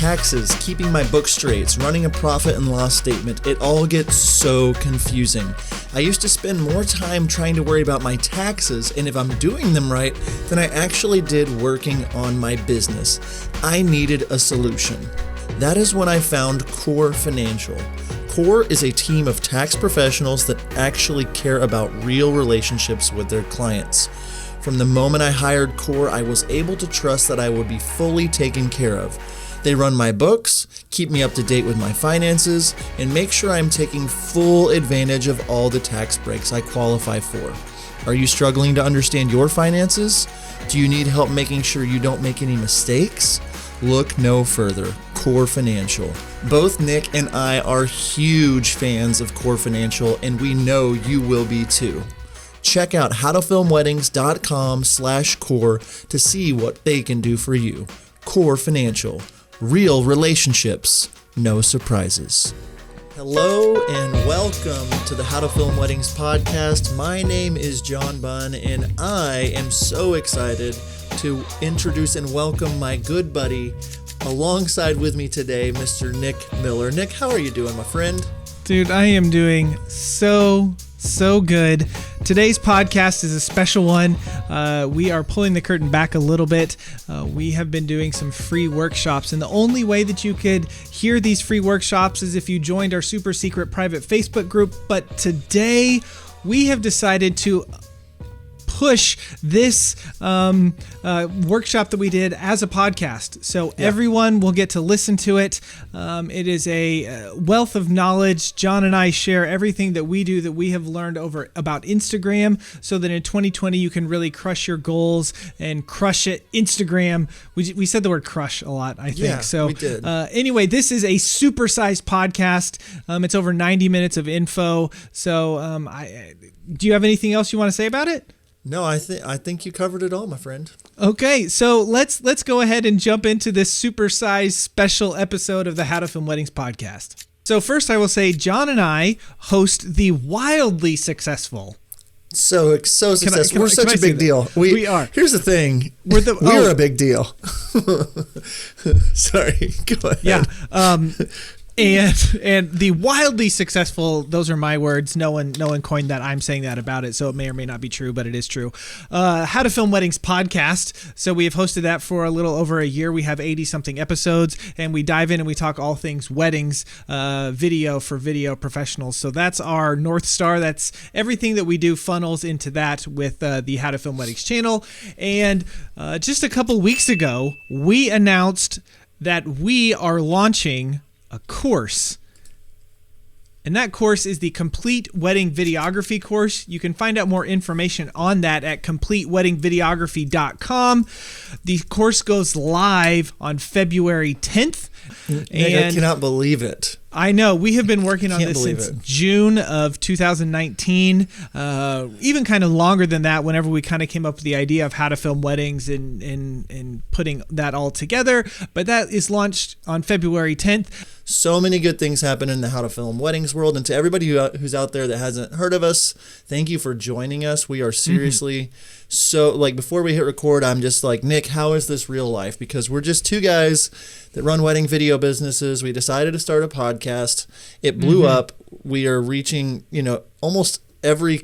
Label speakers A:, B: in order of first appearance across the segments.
A: taxes, keeping my books straight, running a profit and loss statement, it all gets so confusing. I used to spend more time trying to worry about my taxes and if I'm doing them right than I actually did working on my business. I needed a solution. That is when I found Core Financial. Core is a team of tax professionals that actually care about real relationships with their clients. From the moment I hired Core, I was able to trust that I would be fully taken care of. They run my books, keep me up to date with my finances, and make sure I'm taking full advantage of all the tax breaks I qualify for. Are you struggling to understand your finances? Do you need help making sure you don't make any mistakes? Look no further. Core Financial. Both Nick and I are huge fans of Core Financial, and we know you will be too. Check out howtofilmweddings.com/core to see what they can do for you. Core Financial. Real relationships, no surprises. Hello and welcome to the How to Film Weddings podcast. My name is John Bunn, and I am so excited to introduce and welcome my good buddy alongside with me today, Mr. Nick Miller. Nick, how are you doing, my friend?
B: Dude, I am doing so good. Today's podcast is a special one. We are pulling the curtain back a little bit. We have been doing some free workshops, and the only way that you could hear these free workshops is if you joined our super secret private Facebook group. But today we have decided to push this workshop that we did as a podcast. So everyone will get to listen to it. It is a wealth of knowledge. John and I share everything that we do that we have learned about Instagram so that in 2020 you can really crush your goals and crush it. Instagram. We said the word crush a lot, I think.
A: Yeah,
B: so
A: we did.
B: Anyway, this is a supersized podcast. It's over 90 minutes of info. So do you have anything else you want to say about it?
A: No, I think you covered it all, my friend.
B: Okay, so let's go ahead and jump into this supersized special episode of the How to Film Weddings podcast. So first I will say John and I host the wildly successful.
A: So successful. We're such a big deal.
B: We are.
A: Here's the thing. We're a big deal. Sorry, go ahead.
B: Yeah. And the wildly successful, those are my words. No one coined that. I'm saying that about it, so it may or may not be true, but it is true. How to Film Weddings podcast. So we have hosted that for a little over a year. We have 80-something episodes, and we dive in and we talk all things weddings, video for video professionals. So that's our North Star. That's everything that we do funnels into that with the How to Film Weddings channel. And just a couple weeks ago, we announced that we are launching a course, and that course is the Complete Wedding Videography course. You can find out more information on that at CompleteWeddingVideography.com. The course goes live on February 10th.
A: And I cannot believe it.
B: I know. We have been working on this since June of 2019, even kind of longer than that, whenever we kind of came up with the idea of how to film weddings and putting that all together. But that is launched on February 10th.
A: So many good things happen in the How to Film Weddings world. And to everybody who's out there that hasn't heard of us, thank you for joining us. We are seriously so, like, before we hit record, I'm just like, Nick, how is this real life? Because we're just two guys that run wedding video businesses. We decided to start a podcast. It blew up. We are reaching, almost every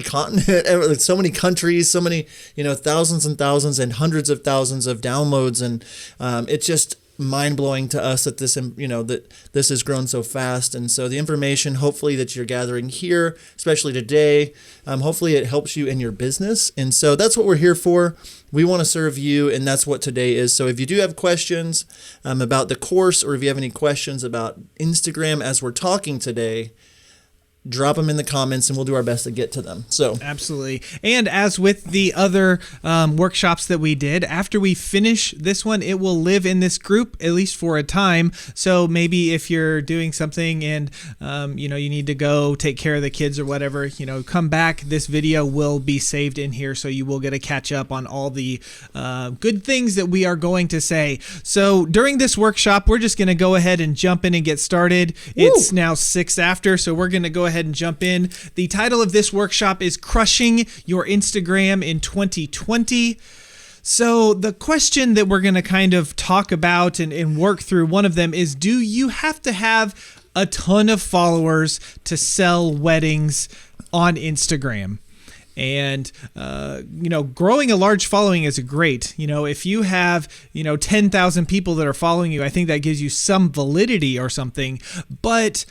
A: continent, so many countries, so many, thousands and thousands and hundreds of thousands of downloads. And it's just mind-blowing to us that this has grown so fast. And so the information, hopefully, that you're gathering here, especially today, hopefully it helps you in your business. And so that's what we're here for. We want to serve you, and that's what today is. So if you do have questions about the course, or if you have any questions about Instagram as we're talking today, drop them in the comments and we'll do our best to get to them. So
B: absolutely. And as with the other workshops that we did, after we finish this one, it will live in this group, at least for a time. So maybe if you're doing something and, you need to go take care of the kids or whatever, come back. This video will be saved in here. So you will get a catch up on all the good things that we are going to say. So during this workshop, we're just going to go ahead and jump in and get started. Woo! It's now 6 after, so we're going to go ahead and jump in. The title of this workshop is Crushing Your Instagram in 2020. So the question that we're going to kind of talk about and work through, one of them is, do you have to have a ton of followers to sell weddings on Instagram? And, growing a large following is great. If you have, 10,000 people that are following you, I think that gives you some validity or something. But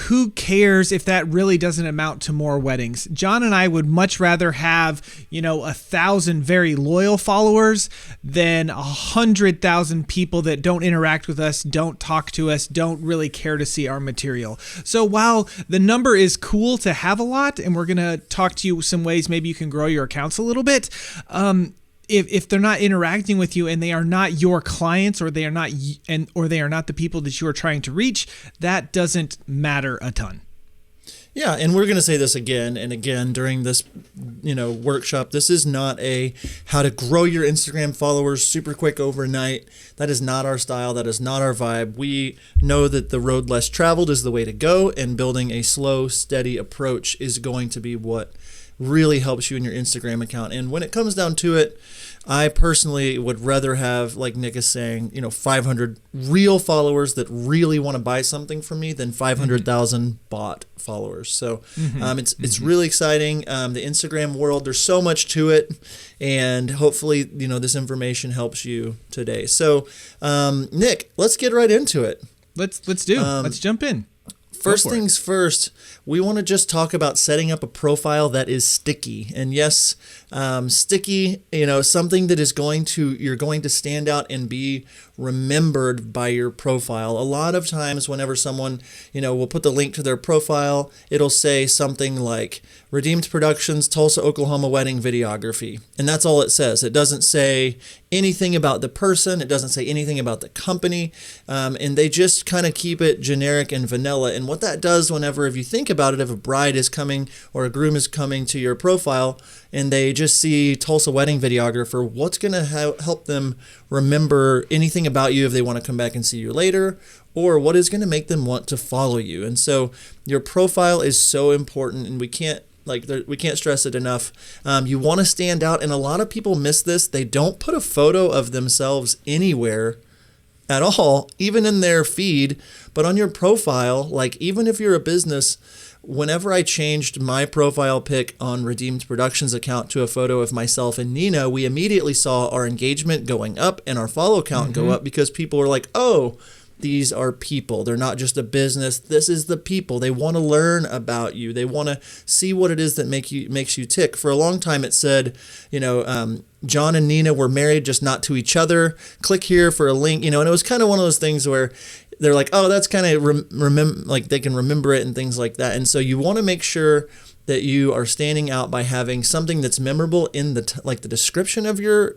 B: who cares if that really doesn't amount to more weddings? John and I would much rather have, 1,000 very loyal followers than 100,000 people that don't interact with us, don't talk to us, don't really care to see our material. So while the number is cool to have a lot, and we're going to talk to you some ways maybe you can grow your accounts a little bit, if they're not interacting with you and they are not your clients, or they are not the people that you are trying to reach, that doesn't matter a ton.
A: Yeah, and we're going to say this again and again during this, workshop. This is not a how to grow your Instagram followers super quick overnight. That is not our style. That is not our vibe. We know that the road less traveled is the way to go, and building a slow, steady approach is going to be what really helps you in your Instagram account. And when it comes down to it, I personally would rather have, like Nick is saying, 500 real followers that really want to buy something from me than 500,000 bot followers. So it's really exciting. The Instagram world, there's so much to it, and hopefully, this information helps you today. So, Nick, let's get right into it.
B: Let's jump in.
A: First things first, we want to just talk about setting up a profile that is sticky. And yes, sticky, something that is you're going to stand out and be remembered by your profile. A lot of times whenever someone, will put the link to their profile, it'll say something like Redeemed Productions, Tulsa, Oklahoma wedding videography. And that's all it says. It doesn't say anything about the person. It doesn't say anything about the company. And they just kind of keep it generic and vanilla. And what that does if you think about it, if a bride is coming or a groom is coming to your profile and they just see Tulsa wedding videographer, what's going to help them remember anything about you if they want to come back and see you later? Or what is going to make them want to follow you? And so your profile is so important, and we can't stress it enough. You want to stand out, and a lot of people miss this. They don't put a photo of themselves anywhere at all, even in their feed. But on your profile, even if you're a business, whenever I changed my profile pic on Redeemed Productions account to a photo of myself and Nina, we immediately saw our engagement going up and our follow count go up, because people were like, oh, these are people. They're not just a business. This is the people. They want to learn about you. They want to see what it is that makes you tick. For a long time, it said, John and Nina were married, just not to each other. Click here for a link, and it was kind of one of those things where they're like, oh, that's kind of they can remember it and things like that. And so you want to make sure that you are standing out by having something that's memorable in the description of your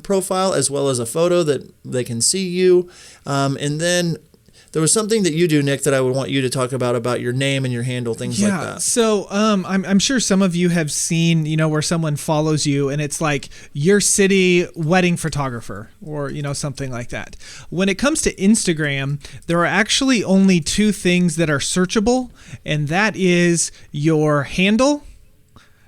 A: profile, as well as a photo that they can see you. And then there was something that you do, Nick, that I would want you to talk about your name and your handle, things like that.
B: So I'm sure some of you have seen, where someone follows you and it's like your city wedding photographer or, something like that. When it comes to Instagram, there are actually only two things that are searchable, and that is your handle.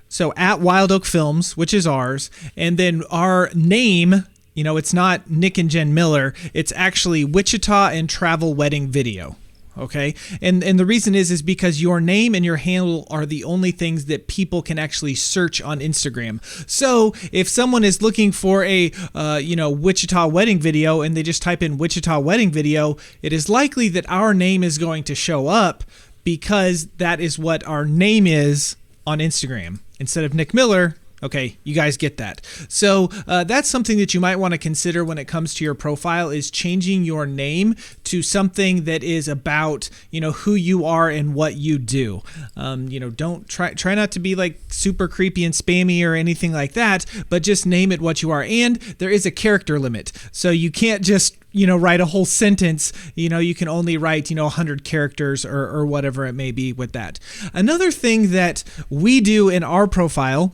B: So at Wild Oak Films, which is ours, and then our name. It's not Nick and Jen Miller. It's actually Wichita and Travel Wedding Video. Okay. And the reason is because your name and your handle are the only things that people can actually search on Instagram. So if someone is looking for a, Wichita wedding video and they just type in Wichita wedding video, it is likely that our name is going to show up because that is what our name is on Instagram. Instead of Nick Miller. Okay, you guys get that. So that's something that you might want to consider when it comes to your profile, is changing your name to something that is about, who you are and what you do. Don't try not to be like super creepy and spammy or anything like that, but just name it what you are. And there is a character limit. So you can't just write a whole sentence. You can only write, 100 characters or whatever it may be with that. Another thing that we do in our profile,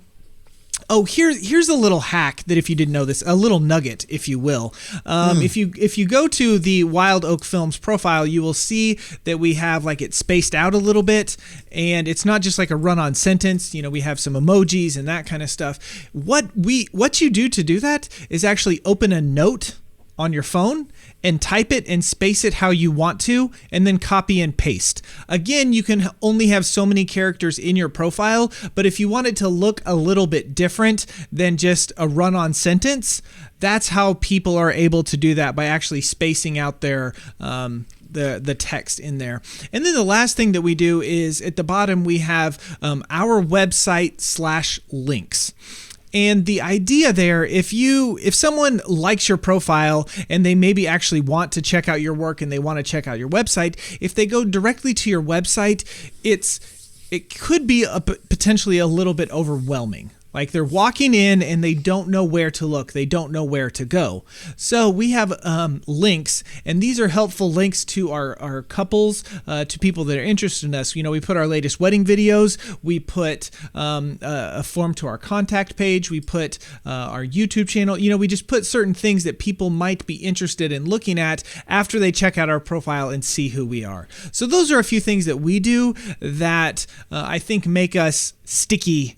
B: Oh, here's a little hack that if you didn't know this, a little nugget, if you will. If you go to the Wild Oak Films profile, you will see that we have like it spaced out a little bit, and it's not just like a run-on sentence. We have some emojis and that kind of stuff. What you do to do that is actually open a note on your phone and type it and space it how you want to, and then copy and paste. Again, you can only have so many characters in your profile, but if you want it to look a little bit different than just a run-on sentence, that's how people are able to do that, by actually spacing out their the text in there. And then the last thing that we do is at the bottom we have our website /links. And the idea there, if someone likes your profile and they maybe actually want to check out your work and they want to check out your website, if they go directly to your website, it could be potentially a little bit overwhelming. Like they're walking in and they don't know where to look. They don't know where to go. So we have links, and these are helpful links to our couples, to people that are interested in us. We put our latest wedding videos. We put a form to our contact page. We put our YouTube channel. We just put certain things that people might be interested in looking at after they check out our profile and see who we are. So those are a few things that we do that I think make us sticky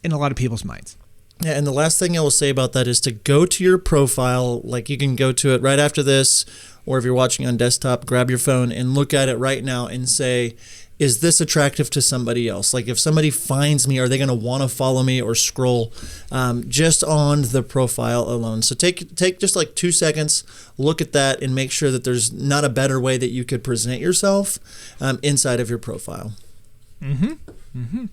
B: in a lot of people's minds.
A: Yeah, and the last thing I will say about that is to go to your profile. Like you can go to it right after this, or if you're watching on desktop, grab your phone and look at it right now and say, is this attractive to somebody else? Like if somebody finds me, are they going to want to follow me or scroll just on the profile alone? So take just like 2 seconds, look at that, and make sure that there's not a better way that you could present yourself inside of your profile.
B: Mm-hmm. Mm-hmm.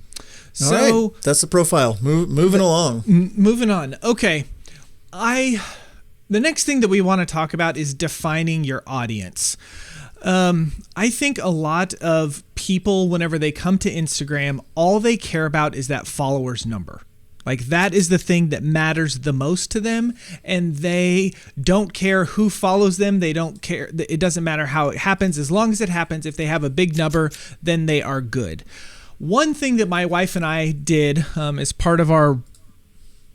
A: So all right, that's the profile. Moving along.
B: Moving on. Okay. The next thing that we want to talk about is defining your audience. I think a lot of people, whenever they come to Instagram, all they care about is that followers number. Like that is the thing that matters the most to them, and they don't care who follows them. They don't care. It doesn't matter how it happens. As long as it happens, if they have a big number, then they are good. One thing that my wife and I did as part of our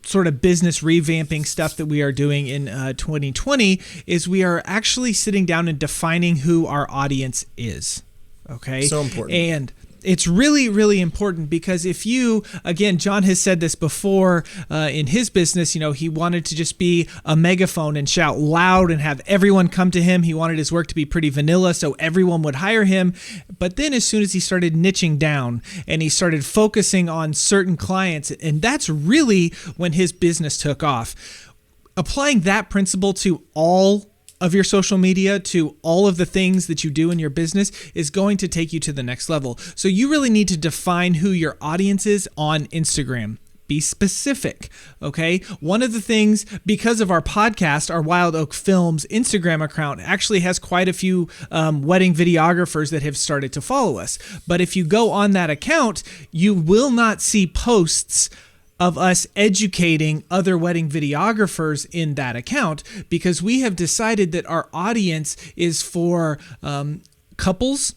B: sort of business revamping stuff that we are doing in 2020 is we are actually sitting down and defining who our audience is. Okay?
A: So important.
B: And it's really, really important because if you, again, John has said this before in his business, he wanted to just be a megaphone and shout loud and have everyone come to him. He wanted his work to be pretty vanilla so everyone would hire him. But then as soon as he started niching down and he started focusing on certain clients, and that's really when his business took off. Applying that principle to all of your social media, to all of the things that you do in your business, is going to take you to the next level. So you really need to define who your audience is on Instagram. Be specific, okay? One of the things, because of our podcast, our Wild Oak Films Instagram account actually has quite a few wedding videographers that have started to follow us. But if you go on that account, you will not see posts of us educating other wedding videographers in that account, because we have decided that our audience is for couples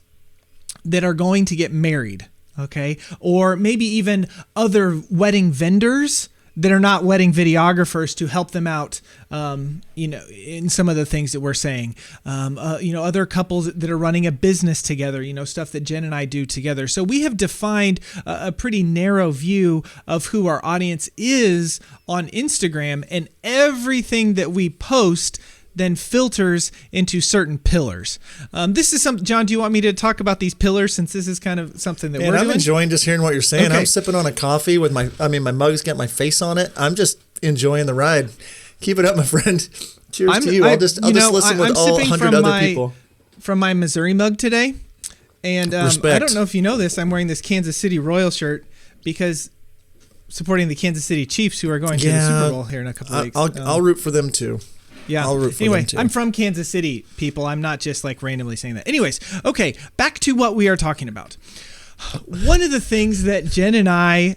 B: that are going to get married, okay? Or maybe even other wedding vendors that are not wedding videographers to help them out, in some of the things that we're saying. Other couples that are running a business together, stuff that Jen and I do together. So we have defined a pretty narrow view of who our audience is on Instagram, and everything that we post then filters into certain pillars. This is some. John, do you want me to talk about these pillars, since this is kind of something that we're doing?
A: I'm enjoying just hearing what you're saying.
B: Okay.
A: I'm sipping on a coffee with my mug's got my face on it. I'm just enjoying the ride. Keep it up, my friend. Cheers to you. I'll just listen with all 100 other people.
B: From my Missouri mug today, and I
A: Respect.
B: don't know if you know this, I'm wearing this Kansas City Royal shirt because supporting the Kansas City Chiefs, who are going to the Super Bowl here in a couple of weeks.
A: I'll root for them too.
B: Yeah.
A: I'll root for
B: anyway,
A: them too.
B: I'm from Kansas City, people. I'm not just like randomly saying that. Anyways, okay, back to what we are talking about. One of the things that Jen and I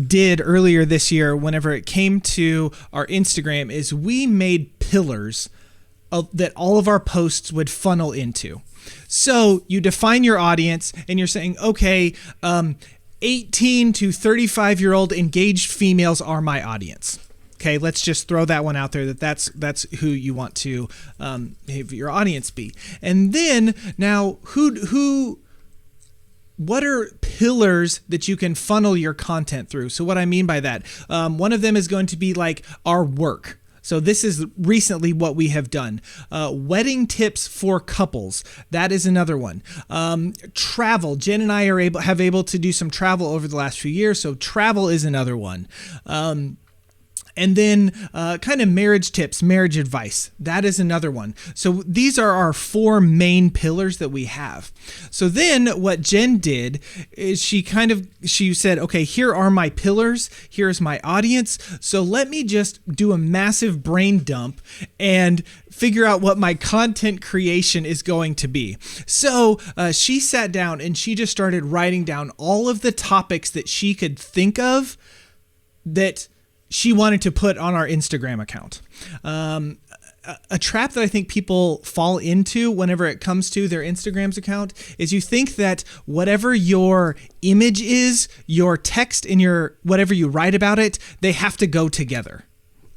B: did earlier this year, whenever it came to our Instagram, is we made pillars that all of our posts would funnel into. So you define your audience, and you're saying, okay, 18 to 35-year-old engaged females are my audience. Okay, let's just throw that one out there. That's who you want to have your audience be. And then now, what are pillars that you can funnel your content through? So what I mean by that, one of them is going to be like our work. So this is recently what we have done. Wedding tips for couples. That is another one. Travel. Jen and I have able to do some travel over the last few years. So travel is another one. And then kind of marriage tips, marriage advice. That is another one. So these are our 4 main pillars that we have. So then what Jen did is she said, okay, here are my pillars. Here's my audience. So let me just do a massive brain dump and figure out what my content creation is going to be. So she sat down and she just started writing down all of the topics that she could think of that she wanted to put on our Instagram account. A trap that I think people fall into whenever it comes to their Instagram's account is you think that whatever your image is, your text and your whatever you write about it, they have to go together.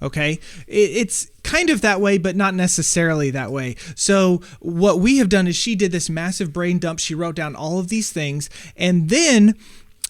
B: Okay, it's kind of that way, but not necessarily that way. So what we have done is she did this massive brain dump. She wrote down all of these things, and then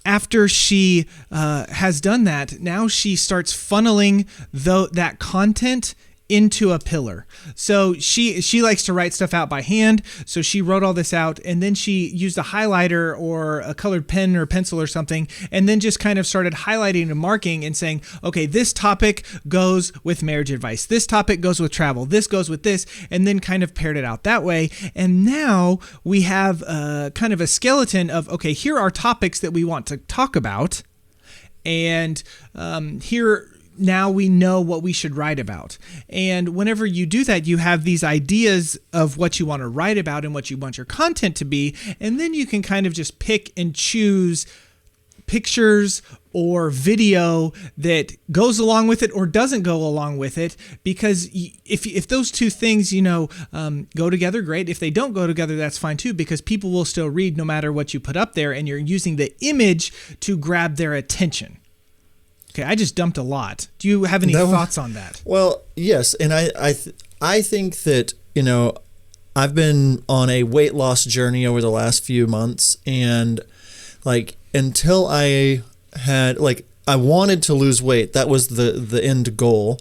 B: after she has done that, now she starts funneling that content into a pillar. So she likes to write stuff out by hand. So she wrote all this out, and then she used a highlighter or a colored pen or pencil or something, and then just kind of started highlighting and marking and saying, okay, this topic goes with marriage advice. This topic goes with travel. This goes with this, and then kind of paired it out that way. And now we have kind of a skeleton of, okay, here are topics that we want to talk about. And here now we know what we should write about. And whenever you do that, you have these ideas of what you want to write about and what you want your content to be. And then you can kind of just pick and choose pictures or video that goes along with it or doesn't go along with it. Because if those two things, go together, great. If they don't go together, that's fine too, because people will still read no matter what you put up there, and you're using the image to grab their attention. Okay, I just dumped a lot. Do you have any thoughts on that?
A: Well, yes, and I think that, I've been on a weight loss journey over the last few months, and until I had I wanted to lose weight. That was the end goal.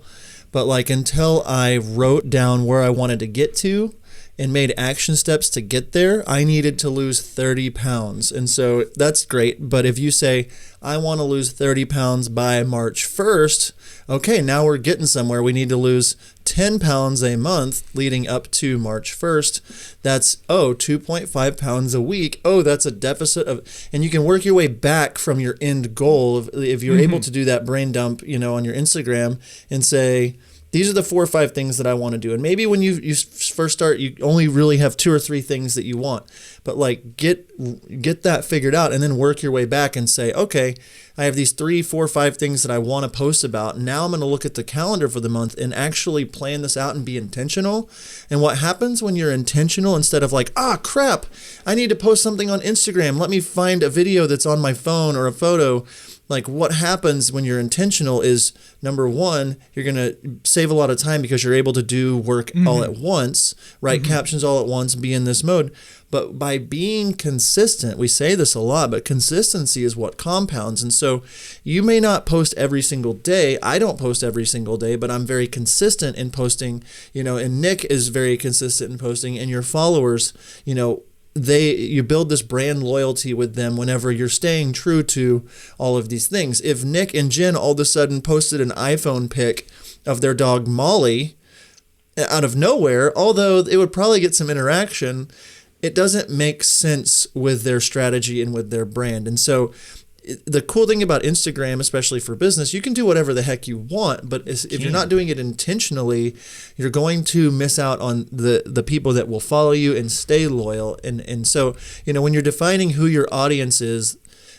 A: But until I wrote down where I wanted to get to and made action steps to get there, I needed to lose 30 pounds. And so that's great. But if you say, I want to lose 30 pounds by March 1st, okay, now we're getting somewhere. We need to lose 10 pounds a month leading up to March 1st. That's, 2.5 pounds a week. That's a deficit of, and you can work your way back from your end goal if you're able to do that brain dump, on your Instagram and say, these are the 4 or 5 things that I want to do. And maybe when you first start, you only really have 2 or 3 things that you want. But get that figured out and then work your way back and say, okay, I have these 3, 4, 5 things that I want to post about. Now I'm going to look at the calendar for the month and actually plan this out and be intentional. And what happens when you're intentional instead of crap, I need to post something on Instagram. Let me find a video that's on my phone or a photo. What happens when you're intentional is, number one, you're going to save a lot of time because you're able to do work all at once, write captions all at once, be in this mode. But by being consistent, we say this a lot, but consistency is what compounds. And so you may not post every single day. I don't post every single day, but I'm very consistent in posting, and Nick is very consistent in posting, and your followers, you build this brand loyalty with them whenever you're staying true to all of these things. If Nick and Jen all of a sudden posted an iPhone pic of their dog Molly out of nowhere, although it would probably get some interaction, it doesn't make sense with their strategy and with their brand. And so the cool thing about Instagram, especially for business, you can do whatever the heck you want, but if you're not doing it intentionally, you're going to miss out on the people that will follow you and stay loyal. And so, when you're defining who your audience is,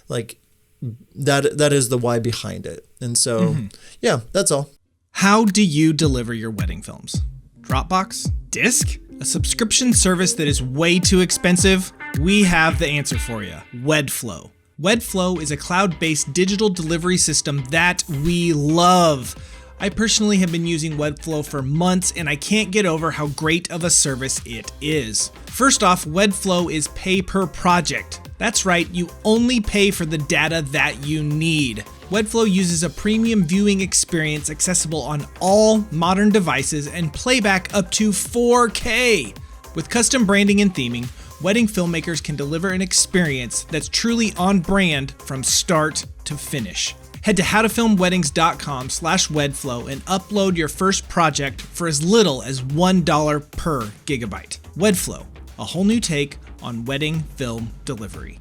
A: that is the why behind it. And so, yeah, that's all.
B: How do you deliver your wedding films? Dropbox? Disk? A subscription service that is way too expensive? We have the answer for you. Wedflow. Wedflow is a cloud-based digital delivery system that we love. I personally have been using Wedflow for months, and I can't get over how great of a service it is. First off, Wedflow is pay per project. That's right, you only pay for the data that you need. Wedflow uses a premium viewing experience accessible on all modern devices and playback up to 4K. With custom branding and theming, wedding filmmakers can deliver an experience that's truly on brand from start to finish. Head to howtofilmweddings.com/Wedflow and upload your first project for as little as $1 per gigabyte. Wedflow, a whole new take on wedding film delivery.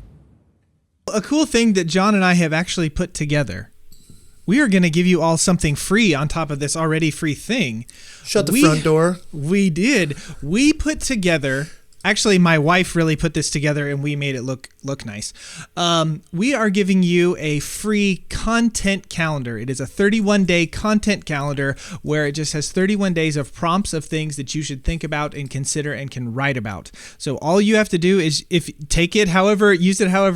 B: A cool thing that John and I have actually put together. We are going to give you all something free on top of this already free thing.
A: Shut the front door.
B: We did. We put together... Actually, my wife really put this together and we made it look nice. We are giving you a free content calendar. It is a 31-day content calendar where it just has 31 days of prompts of things that you should think about and consider and can write about. So all you have to do is use it however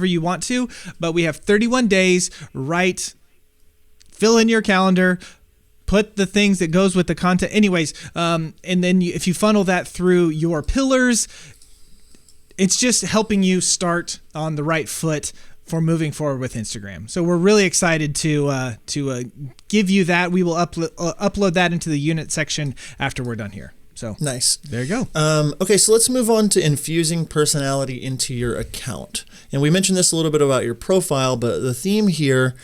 B: you want to, but we have 31 days, fill in your calendar, put the things that goes with the content anyways, and then if you funnel that through your pillars, it's just helping you start on the right foot for moving forward with Instagram. So we're really excited to give you that. We will upload that into the unit section after we're done here. So
A: nice.
B: There you go.
A: Okay, so let's move on to infusing personality into your account. And we mentioned this a little bit about your profile, but the theme here,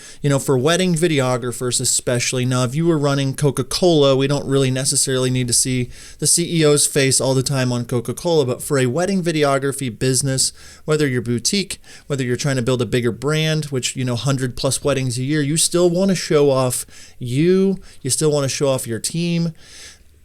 A: for wedding videographers especially. Now, if you were running Coca-Cola, we don't really necessarily need to see the CEO's face all the time on Coca-Cola, but for a wedding videography business, whether you're boutique, whether you're trying to build a bigger brand, which, 100 plus weddings a year, you still want to show off you still want to show off your team.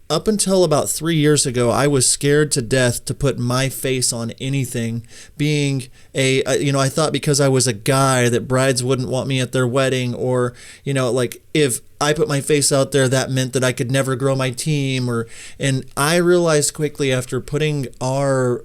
A: Up until about 3 years ago, I was scared to death to put my face on anything. Being I thought because I was a guy that brides wouldn't want me at their wedding, or, if I put my face out there, that meant that I could never grow my team. And I realized quickly after putting our,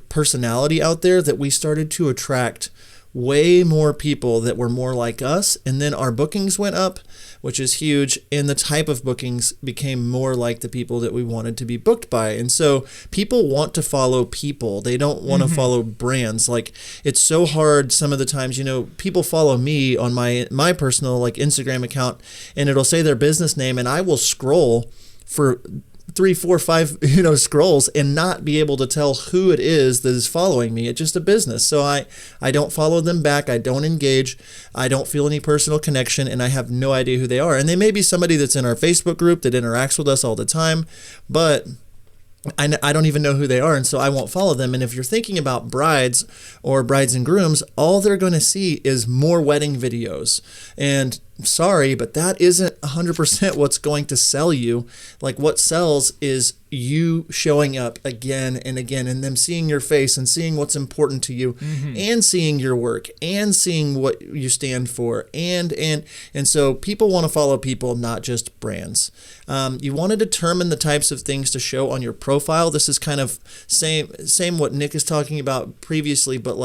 A: personality out there that we started to attract way more people that were more like us, and then our bookings went up, which is huge, and the type of bookings became more like the people that we wanted to be booked by. And so people want to follow people. They don't want to follow brands. Like, it's so hard some of the times, people follow me on my personal Instagram account, and it'll say their business name, and I will scroll for 3, 4, 5, scrolls and not be able to tell who it is that is following me. It's just a business. So I don't follow them back. I don't engage. I don't feel any personal connection, and I have no idea who they are. And they may be somebody that's in our Facebook group that interacts with us all the time, but I don't even know who they are, and so I won't follow them. And if you're thinking about brides or brides and grooms, all they're going to see is more wedding videos. And sorry, but that isn't 100% what's going to sell you. What sells is you showing up again and again, and them seeing your face and seeing what's important to you, and seeing your work and seeing what you stand for. And so people want to follow people, not just brands. You want to determine the types of things to show on your profile. This is kind of same what Nick is talking about previously, but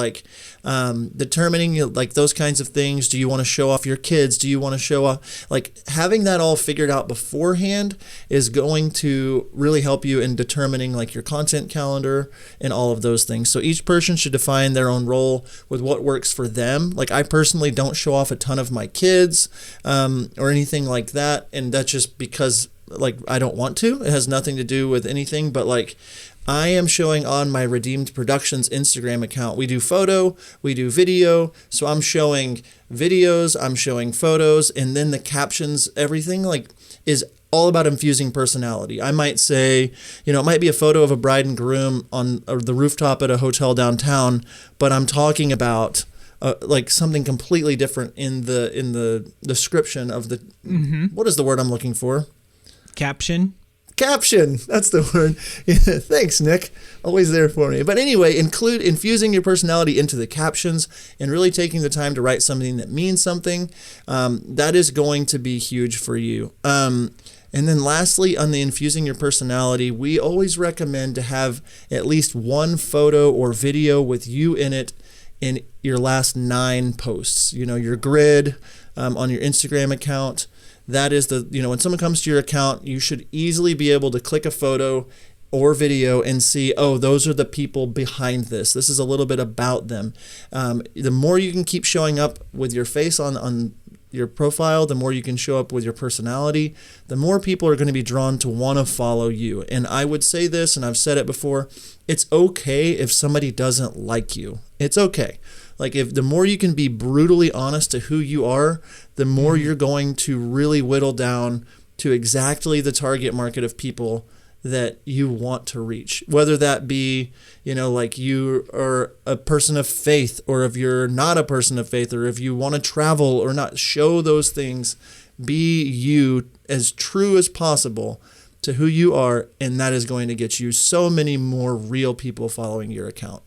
A: determining those kinds of things. Do you want to show off your kids? Do you want to show off, having that all figured out beforehand is going to really help you in determining your content calendar and all of those things. So each person should define their own role with what works for them. I personally don't show off a ton of my kids or anything like that, and that's just because I don't want to. It has nothing to do with anything, but I am showing on my Redeemed Productions Instagram account. We do photo, we do video. So I'm showing videos, I'm showing photos, and then the captions, everything is all about infusing personality. I might say, it might be a photo of a bride and groom on the rooftop at a hotel downtown, but I'm talking about something completely different in the description of the, what is the word I'm looking for?
B: Caption.
A: That's the word. Thanks, Nick. Always there for me. But anyway, include infusing your personality into the captions and really taking the time to write something that means something. That is going to be huge for you. And then lastly, on the infusing your personality, we always recommend to have at least one photo or video with you in it in your last 9 posts. Your grid on your Instagram account. That is when someone comes to your account, you should easily be able to click a photo or video and see, oh, those are the people behind this. This is a little bit about them. The more you can keep showing up with your face on your profile, the more you can show up with your personality, the more people are going to be drawn to want to follow you. And I would say this, and I've said it before, it's okay if somebody doesn't like you. It's okay. Like, if the more you can be brutally honest to who you are, the more you're going to really whittle down to exactly the target market of people that you want to reach, whether that be, like you are a person of faith, or if you're not a person of faith, or if you want to travel or not. Show those things. Be you as true as possible to who you are, and that is going to get you so many more real people following your account.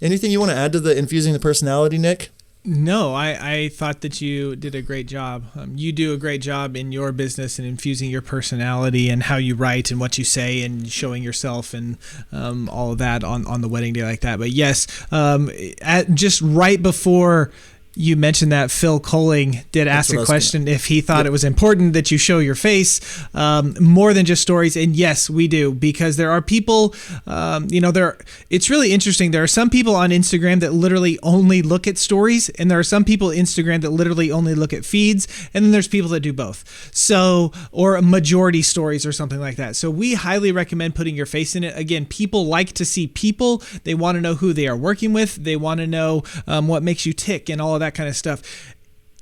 A: Anything you want to add to the infusing the personality, Nick?
B: No, I thought that you did a great job. You do a great job in your business and infusing your personality and how you write and what you say and showing yourself and all of that on the wedding day like that. But yes, just right before you mentioned that, Phil Colling did ask a question if he thought it was important that you show your face more than just stories. And yes, we do, because there are people, it's really interesting. There are some people on Instagram that literally only look at stories, and there are some people on Instagram that literally only look at feeds, and then there's people that do both. So, or majority stories or something like that. So we highly recommend putting your face in it. Again, people like to see people. They want to know who they are working with. They want to know what makes you tick and all of that kind of stuff.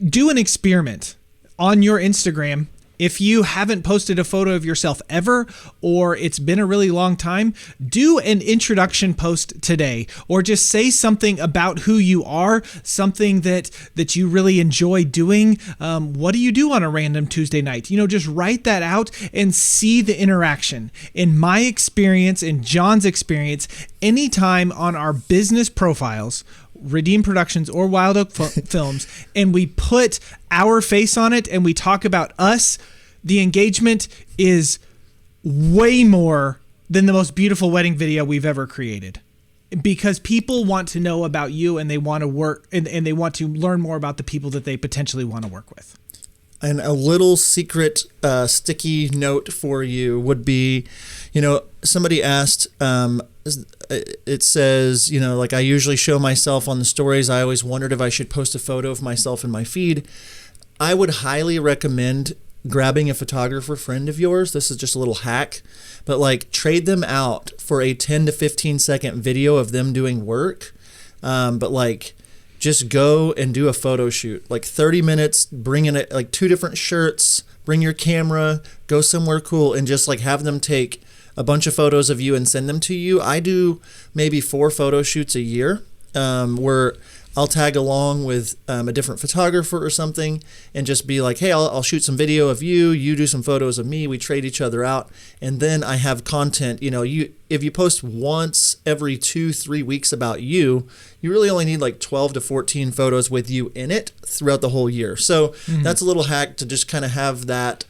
B: Do an experiment on your Instagram. If you haven't posted a photo of yourself ever, or it's been a really long time, do an introduction post today, or just say something about who you are, something that you really enjoy doing. What do you do on a random Tuesday night? Just write that out and see the interaction. In my experience, in John's experience, anytime on our business profiles, Redeem Productions or Wild Oak Films, and we put our face on it and we talk about us, the engagement is way more than the most beautiful wedding video we've ever created, because people want to know about you, and they want to work and they want to learn more about the people that they potentially want to work with.
A: And a little secret sticky note for you would be, somebody asked, it says, like, I usually show myself on the stories. I always wondered if I should post a photo of myself in my feed. I would highly recommend grabbing a photographer friend of yours. This is just a little hack, but like, trade them out for a 10 to 15 second video of them doing work. But like, just go and do a photo shoot, like 30 minutes, bring in like 2 different shirts, bring your camera, go somewhere cool, and just like have them take a bunch of photos of you and send them to you. I do maybe 4 photo shoots a year, where I'll tag along with a different photographer or something, and just be like, hey, I'll shoot some video of you, you do some photos of me, we trade each other out, and then I have content. If you post once every 2-3 weeks about you, you really only need like 12 to 14 photos with you in it throughout the whole year. So that's a little hack to just kind of have that,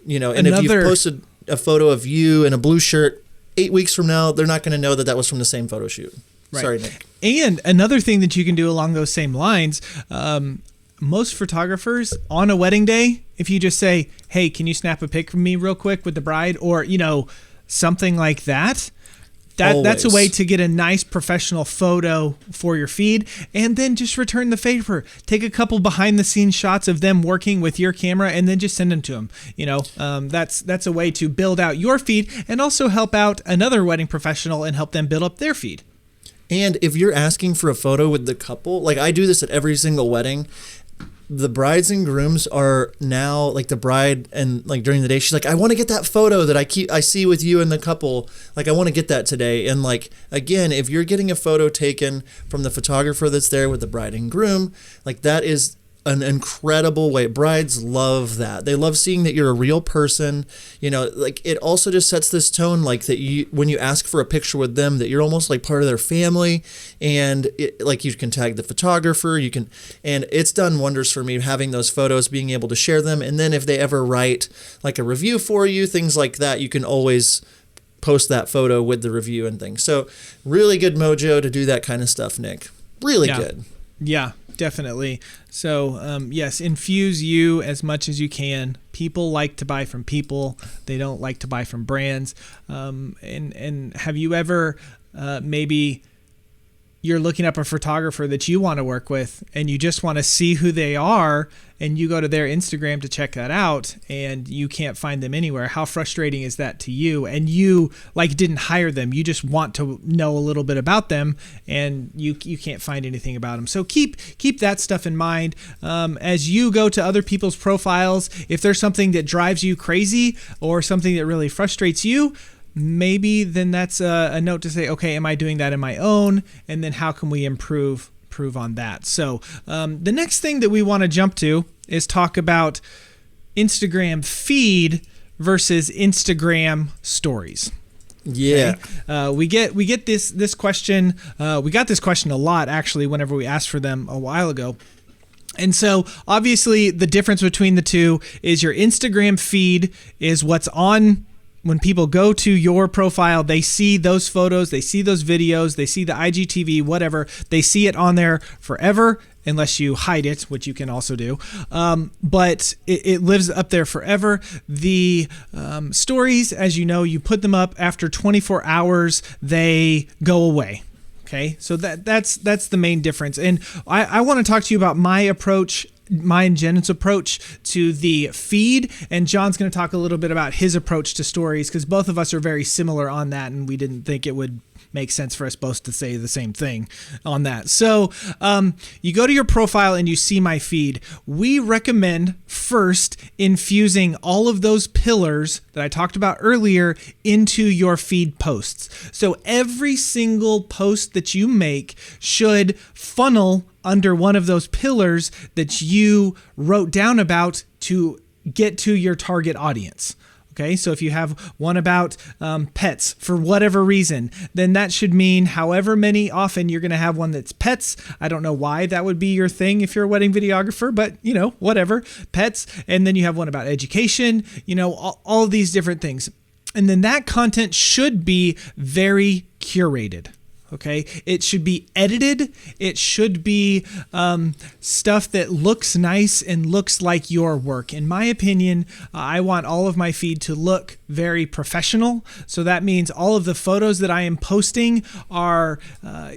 A: and if you've posted a photo of you in a blue shirt 8 weeks from now, they're not going to know that was from the same photo shoot. Right. Sorry, Nick.
B: And another thing that you can do along those same lines, most photographers on a wedding day, if you just say, hey, can you snap a pic of me real quick with the bride, or, something like that, that's a way to get a nice professional photo for your feed, and then just return the favor. Take a couple behind the scenes shots of them working with your camera, and then just send them to them. That's a way to build out your feed and also help out another wedding professional and help them build up their feed.
A: And if you're asking for a photo with the couple, like I do this at every single wedding, the brides and grooms are now, like, the bride, and like during the day, she's like, I want to get that photo that I see with you and the couple. Like, I want to get that today. And like, again, if you're getting a photo taken from the photographer that's there with the bride and groom, like, that is an incredible way. Brides love that. They love seeing that you're a real person. Like, it also just sets this tone, like, that when you ask for a picture with them, that you're almost like part of their family, and like, you can tag the photographer, and it's done wonders for me having those photos, being able to share them. And then if they ever write like a review for you, things like that, you can always post that photo with the review and things. So really good mojo to do that kind of stuff, Nick. Really
B: Yeah.
A: good.
B: Yeah, definitely. So, yes, infuse you as much as you can. People like to buy from people. They don't like to buy from brands. And have you ever maybe you're looking up a photographer that you want to work with and you just want to see who they are, and you go to their Instagram to check that out and you can't find them anywhere? How frustrating is that to you? And you didn't hire them. You just want to know a little bit about them, and you can't find anything about them. So keep that stuff in mind as you go to other people's profiles. If there's something that drives you crazy or something that really frustrates you, maybe then that's a note to say, okay, am I doing that in my own? And then how can we improve on that? So the next thing that we want to jump to is talk about Instagram feed versus Instagram stories.
A: Yeah.
B: Okay? We get this question. We got this question a lot, actually, whenever we asked for them a while ago. And so obviously the difference between the two is your Instagram feed is what's on. When people go to your profile, they see those photos, they see those videos, they see the IGTV, whatever. They see it on there forever, unless you hide it, which you can also do. But it lives up there forever. The stories, as you know, you put them up after 24 hours, they go away. Okay, so that's the main difference. And I want to talk to you about my and Jen's approach to the feed, and John's going to talk a little bit about his approach to stories, because both of us are very similar on that, and we didn't think it would make sense for us both to say the same thing on that. So you go to your profile and you see my feed. We recommend first infusing all of those pillars that I talked about earlier into your feed posts. So every single post that you make should funnel under one of those pillars that you wrote down about to get to your target audience. Okay, so if you have one about pets for whatever reason, then that should mean however many often you're going to have one that's pets. I don't know why that would be your thing if you're a wedding videographer, but whatever, pets. And then you have one about education, all of these different things. And then that content should be very curated. Okay, it should be edited. It should be stuff that looks nice and looks like your work. In my opinion, I want all of my feed to look very professional. So that means all of the photos that I am posting are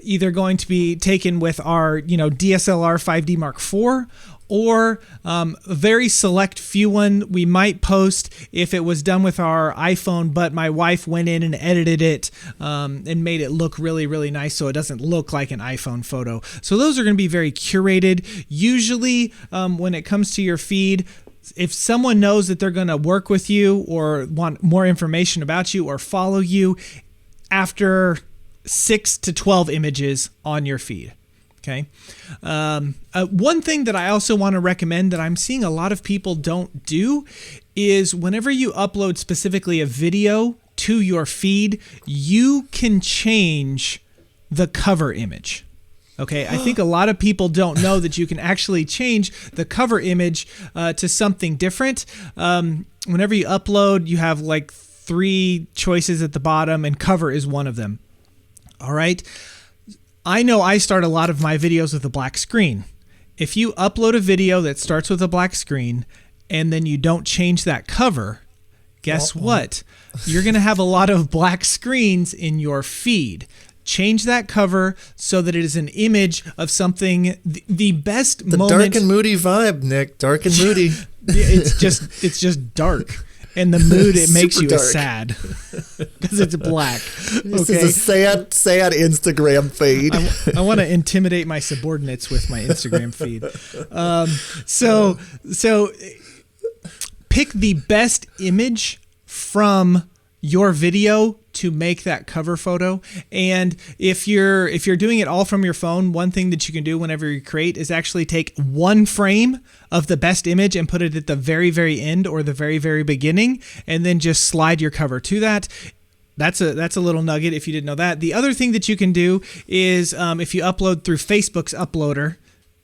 B: either going to be taken with our DSLR 5D Mark IV, or a very select few one we might post if it was done with our iPhone, but my wife went in and edited it and made it look really, really nice so it doesn't look like an iPhone photo. So those are going to be very curated. Usually when it comes to your feed, if someone knows that they're going to work with you or want more information about you or follow you, after 6 to 12 images on your feed. Okay. One thing that I also want to recommend that I'm seeing a lot of people don't do is whenever you upload specifically a video to your feed, you can change the cover image. Okay, I think a lot of people don't know that you can actually change the cover image to something different. Whenever you upload, you have like 3 choices at the bottom, and cover is one of them. All right. I know I start a lot of my videos with a black screen. If you upload a video that starts with a black screen and then you don't change that cover, guess what? You're going to have a lot of black screens in your feed. Change that cover so that it is an image of something, the best moment.
A: The dark and moody vibe, Nick. Dark and moody.
B: It's just dark. And the mood it makes you is sad because it's black.
A: This is a sad Instagram feed.
B: I want to intimidate my subordinates with my Instagram feed. So pick the best image from your video to make that cover photo. And if you're doing it all from your phone, one thing that you can do whenever you create is actually take one frame of the best image and put it at the very, very end or the very, very beginning, and then just slide your cover to that. That's a little nugget if you didn't know that. The other thing that you can do is if you upload through Facebook's uploader,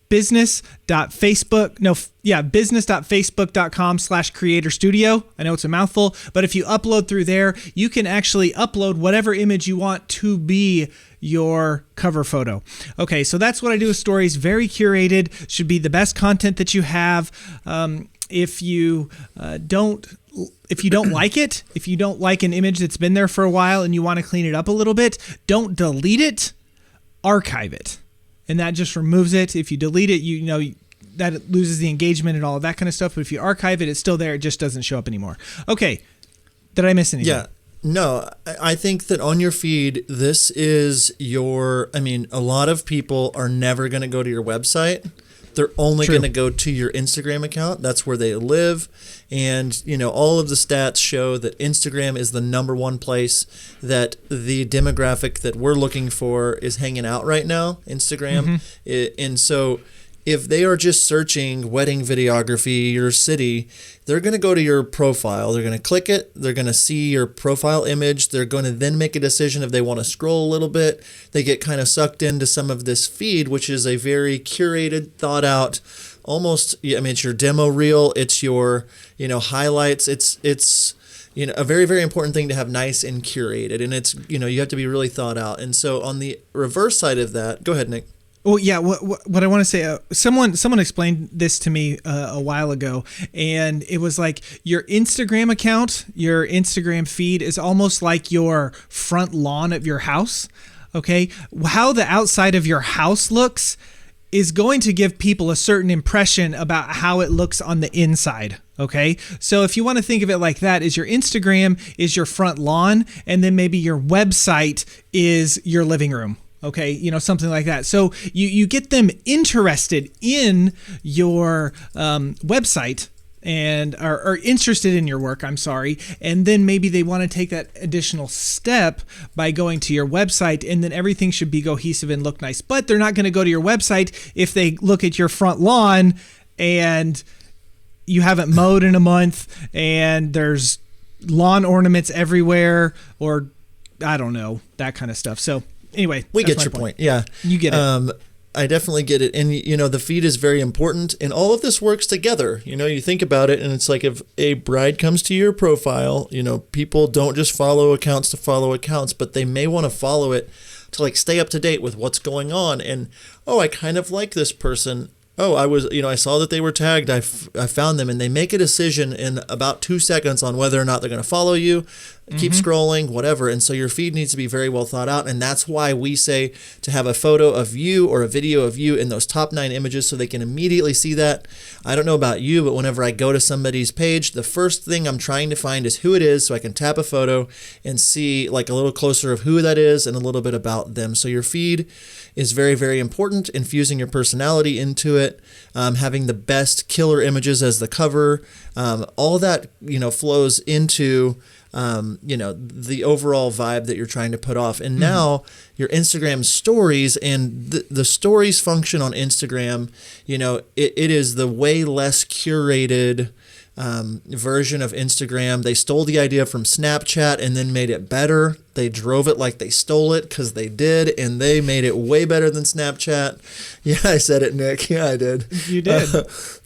B: business.facebook.com/creator studio. I know it's a mouthful, but if you upload through there, you can actually upload whatever image you want to be your cover photo. Okay, so that's what I do with stories. Very curated, should be the best content that you have. If you don't like it, if you don't like an image that's been there for a while and you want to clean it up a little bit, don't delete it, archive it. And that just removes it. If you delete it, you know that it loses the engagement and all of that kind of stuff. But if you archive it, it's still there. It just doesn't show up anymore. Okay. Did I miss anything?
A: Yeah. No, I think that on your feed, this is a lot of people are never going to go to your website. They're only going to go to your Instagram account. That's where they live. And, all of the stats show that Instagram is the number one place that the demographic that we're looking for is hanging out right now, Instagram. And so if they are just searching wedding videography, your city, they're going to go to your profile. They're going to click it. They're going to see your profile image. They're going to then make a decision if they want to scroll a little bit. They get kind of sucked into some of this feed, which is a very curated, thought out, almost, it's your demo reel. It's your, highlights. It's a very, very important thing to have nice and curated. And it's, you have to be really thought out. And so on the reverse side of that, go ahead, Nick.
B: Well, yeah. What I want to say, someone explained this to me a while ago, and it was like your Instagram account, your Instagram feed is almost like your front lawn of your house. Okay, how the outside of your house looks is going to give people a certain impression about how it looks on the inside. Okay, so if you want to think of it like that, is your Instagram is your front lawn, and then maybe your website is your living room. Okay, something like that. So you get them interested in your website and are interested in your work, and then maybe they want to take that additional step by going to your website, and then everything should be cohesive and look nice. But they're not going to go to your website if they look at your front lawn and you haven't mowed in a month and there's lawn ornaments everywhere, or I don't know, that kind of stuff. So anyway,
A: we get your point. Yeah,
B: you get it.
A: I definitely get it. And the feed is very important, and all of this works together. You think about it, and it's like if a bride comes to your profile, people don't just follow accounts to follow accounts, but they may want to follow it to stay up to date with what's going on. And I kind of like this person. I saw that they were tagged. I found them, and they make a decision in about 2 seconds on whether or not they're going to follow you, keep scrolling, whatever. And so your feed needs to be very well thought out. And that's why we say to have a photo of you or a video of you in those top 9 images so they can immediately see that. I don't know about you, but whenever I go to somebody's page, the first thing I'm trying to find is who it is, so I can tap a photo and see a little closer of who that is and a little bit about them. So your feed is very, very important. Infusing your personality into it, having the best killer images as the cover, all that flows into the overall vibe that you're trying to put off. And now your Instagram stories and the stories function on Instagram, it is the way less curated version of Instagram. They stole the idea from Snapchat and then made it better. They drove it like they stole it, because they did, and they made it way better than Snapchat. Yeah, I said it, Nick. Yeah, I did.
B: You did.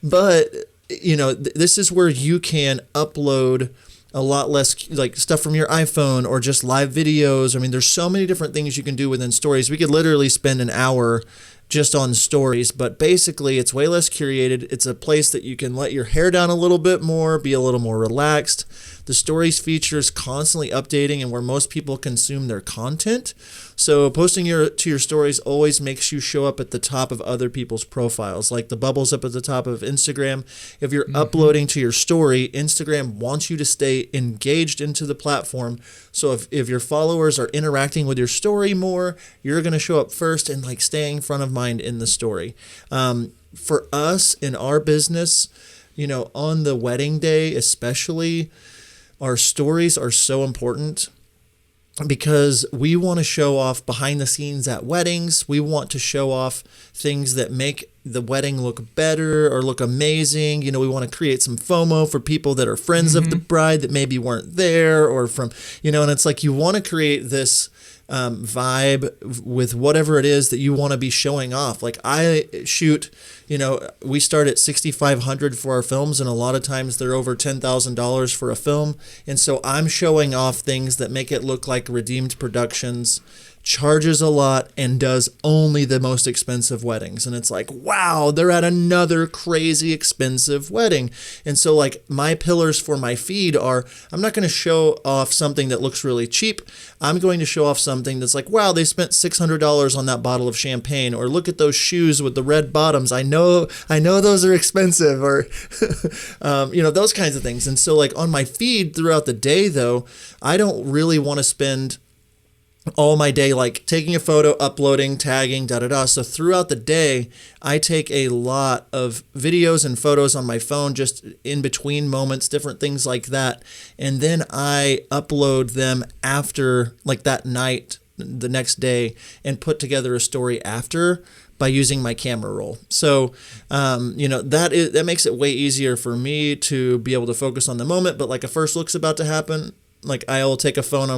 A: But, this is where you can upload a lot less stuff from your iPhone or just live videos. There's so many different things you can do within stories. We could literally spend an hour just on stories, but basically it's way less curated. It's a place that you can let your hair down a little bit more, be a little more relaxed. The stories feature is constantly updating and where most people consume their content. So posting to your stories always makes you show up at the top of other people's profiles, like the bubbles up at the top of Instagram. If you're uploading to your story, Instagram wants you to stay engaged into the platform. So if your followers are interacting with your story more, you're going to show up first and staying front of mind in the story. For us in our business, on the wedding day especially, our stories are so important, because we want to show off behind the scenes at weddings. We want to show off things that make the wedding look better or look amazing. We want to create some FOMO for people that are friends of the bride that maybe weren't there, or from, and it's like you want to create this vibe with whatever it is that you want to be showing off. Like I shoot, we start at $6,500 for our films, and a lot of times they're over $10,000 for a film. And so I'm showing off things that make it look like Redeemed Productions charges a lot and does only the most expensive weddings. And it's like, wow, they're at another crazy expensive wedding. And so like my pillars for my feed are, I'm not going to show off something that looks really cheap. I'm going to show off something that's like, wow, they spent $600 on that bottle of champagne, or look at those shoes with the red bottoms. I know those are expensive, or, those kinds of things. And so like on my feed throughout the day though, I don't really want to spend all my day like taking a photo, uploading, tagging, So throughout the day, I take a lot of videos and photos on my phone, just in between moments, different things like that. And then I upload them after, like that night, the next day, and put together a story after by using my camera roll. So, that makes it way easier for me to be able to focus on the moment. But like a first look's about to happen, like I'll take a photo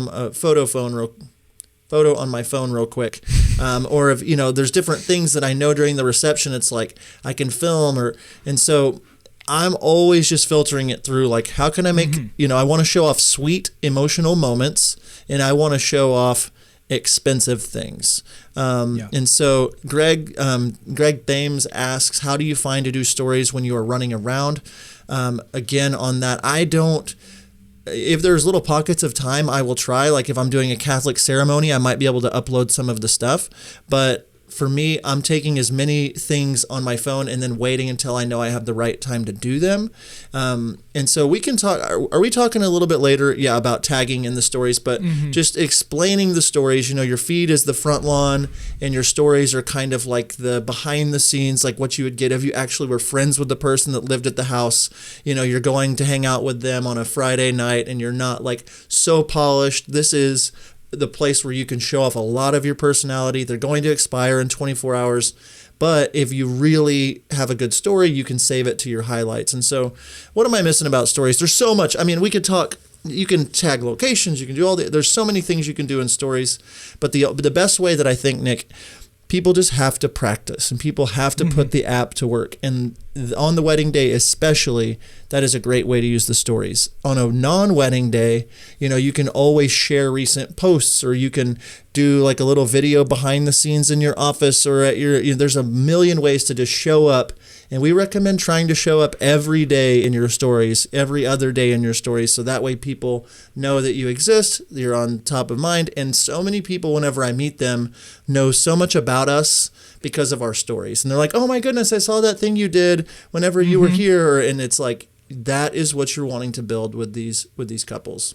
A: on my phone real quick. Or if, there's different things that I know during the reception, it's like I can film, and so I'm always just filtering it through, like, how can I make, I want to show off sweet emotional moments, and I want to show off expensive things. And so Greg Thames asks, how do you find to do stories when you are running around? Again, on that, if there's little pockets of time, I will try. Like if I'm doing a Catholic ceremony, I might be able to upload some of the stuff. But for me, I'm taking as many things on my phone and then waiting until I know I have the right time to do them. And so we can talk, are we talking a little bit later? Yeah, about tagging in the stories, but just explaining the stories. Your feed is the front lawn, and your stories are kind of like the behind the scenes, like what you would get if you actually were friends with the person that lived at the house. You're going to hang out with them on a Friday night, and you're not like so polished. This is the place where you can show off a lot of your personality. They're going to expire in 24 hours. But if you really have a good story, you can save it to your highlights. And so what am I missing about stories? There's so much. I mean, we could talk, you can tag locations, you can do there's so many things you can do in stories. But the best way that I think, Nick, people just have to practice, and people have to put the app to work. And on the wedding day especially, that is a great way to use the stories. On a non-wedding day, you can always share recent posts, or you can do like a little video behind the scenes in your office or at there's a million ways to just show up. And we recommend trying to show up every day in your stories, every other day in your stories, so that way people know that you exist, you're on top of mind. And so many people, whenever I meet them, know so much about us because of our stories. And they're like, oh my goodness, I saw that thing you did whenever you were here. And it's like, that is what you're wanting to build with these couples.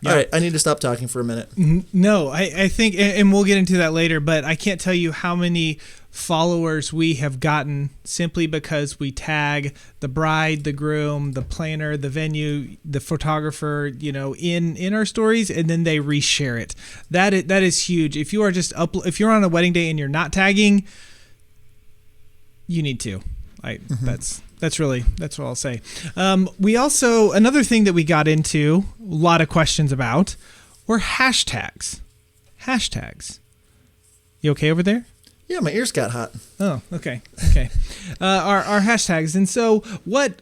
A: Yeah. All right, I need to stop talking for a minute.
B: No, I think, and we'll get into that later, but I can't tell you how many followers we have gotten simply because we tag the bride, the groom, the planner, the venue, the photographer, in our stories, and then they reshare it. That is huge. If you are if you're on a wedding day and you're not tagging, you need to. That's what I'll say. We also, another thing that we got into a lot of questions about were hashtags. You okay over there?
A: Yeah, my ears got hot.
B: Oh, okay. Our hashtags. And so what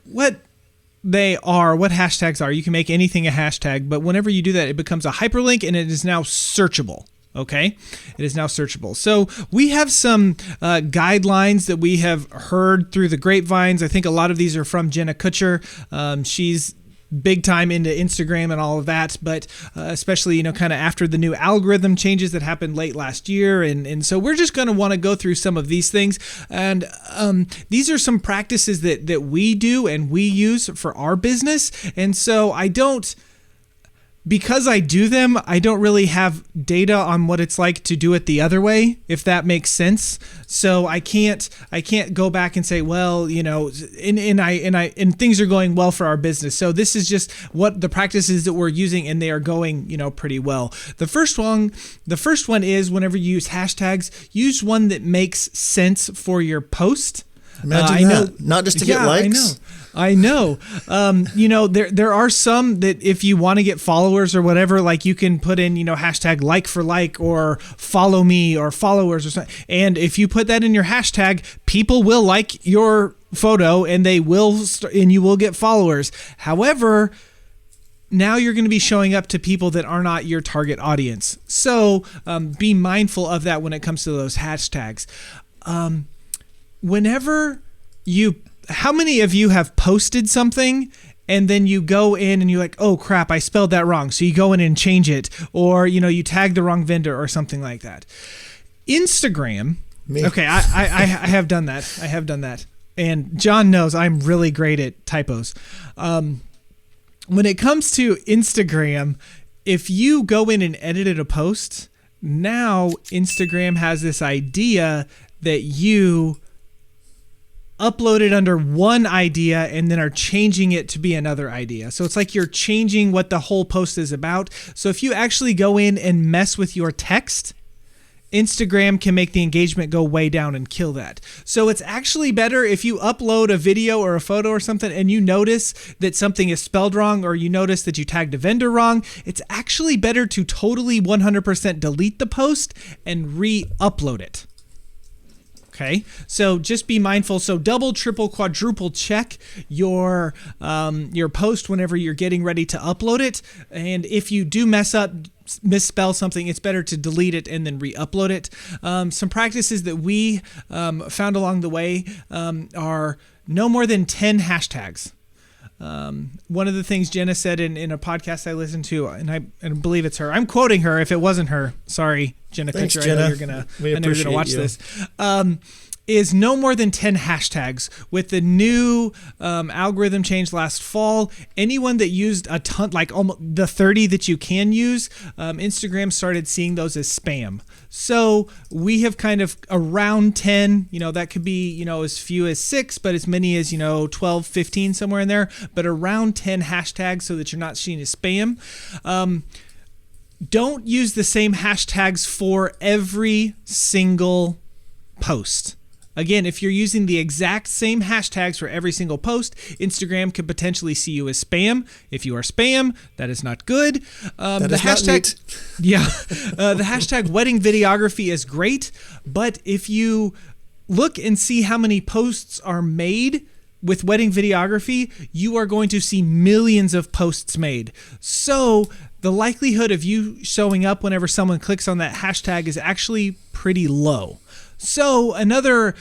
B: hashtags are, you can make anything a hashtag, but whenever you do that, it becomes a hyperlink, and it is now searchable. Okay, it is now searchable. So we have some guidelines that we have heard through the grapevines. I think a lot of these are from Jenna Kutcher. She's big time into Instagram and all of that, but especially, kind of after the new algorithm changes that happened late last year. And so we're just going to want to go through some of these things. And these are some practices that we do and we use for our business. And so because I do them, I don't really have data on what it's like to do it the other way, if that makes sense. So I can't go back and say, well, and things are going well for our business. So this is just what the practices that we're using, and they are going, pretty well. The first one is, whenever you use hashtags, use one that makes sense for your post.
A: Imagine that. Not just to get likes.
B: I know. There are some that if you want to get followers or whatever, like you can put in, hashtag like for like, or follow me, or followers or something. And if you put that in your hashtag, people will like your photo, and they will, and you will get followers. However, now you're going to be showing up to people that are not your target audience. So be mindful of that when it comes to those hashtags. How many of you have posted something and then you go in and you're like, oh crap, I spelled that wrong. So you go in and change it, or, you tag the wrong vendor or something like that. Instagram. Me. Okay. I have done that. I have done that. And John knows I'm really great at typos. When it comes to Instagram, if you go in and edited a post, now Instagram has this idea that you upload it under one idea and then are changing it to be another idea. So it's like you're changing what the whole post is about. So if you actually go in and mess with your text, Instagram can make the engagement go way down and kill that. So it's actually better if you upload a video or a photo or something and you notice that something is spelled wrong, or you notice that you tagged a vendor wrong. It's actually better to totally 100% delete the post and re-upload it. Okay, so just be mindful. So double, triple, quadruple check your post whenever you're getting ready to upload it. And if you do misspell something, it's better to delete it and then re-upload it. Some practices that we found along the way are no more than 10 hashtags. One of the things Jenna said in a podcast I listened to, and I believe it's her. I'm quoting her. If it wasn't her, sorry, Jenna.
A: Thanks,
B: Kutcher,
A: Jenna.
B: I know you're gonna watch this. Is no more than 10 hashtags. With the new algorithm change last fall, anyone that used a ton, like almost the 30 that you can use, Instagram started seeing those as spam. So we have kind of around 10, that could be, as few as 6, but as many as, 12, 15, somewhere in there, but around 10 hashtags so that you're not seen as spam. Don't use the same hashtags for every single post. Again, if you're using the exact same hashtags for every single post, Instagram could potentially see you as spam. If you are spam, that is not good.
A: That is not neat.
B: Yeah, the hashtag wedding videography is great, but if you look and see how many posts are made with wedding videography, you are going to see millions of posts made. So the likelihood of you showing up whenever someone clicks on that hashtag is actually pretty low. So another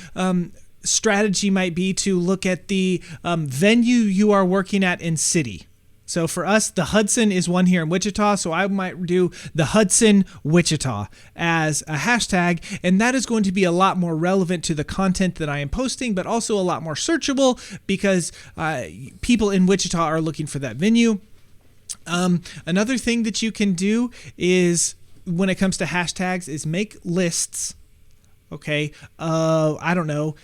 B: strategy might be to look at the venue you are working at in city. So for us, the Hudson is one here in Wichita, so I might do the Hudson Wichita as a hashtag, and that is going to be a lot more relevant to the content that I am posting, but also a lot more searchable because people in Wichita are looking for that venue. Another thing that you can do is, when it comes to hashtags, is make lists. Okay, I don't know,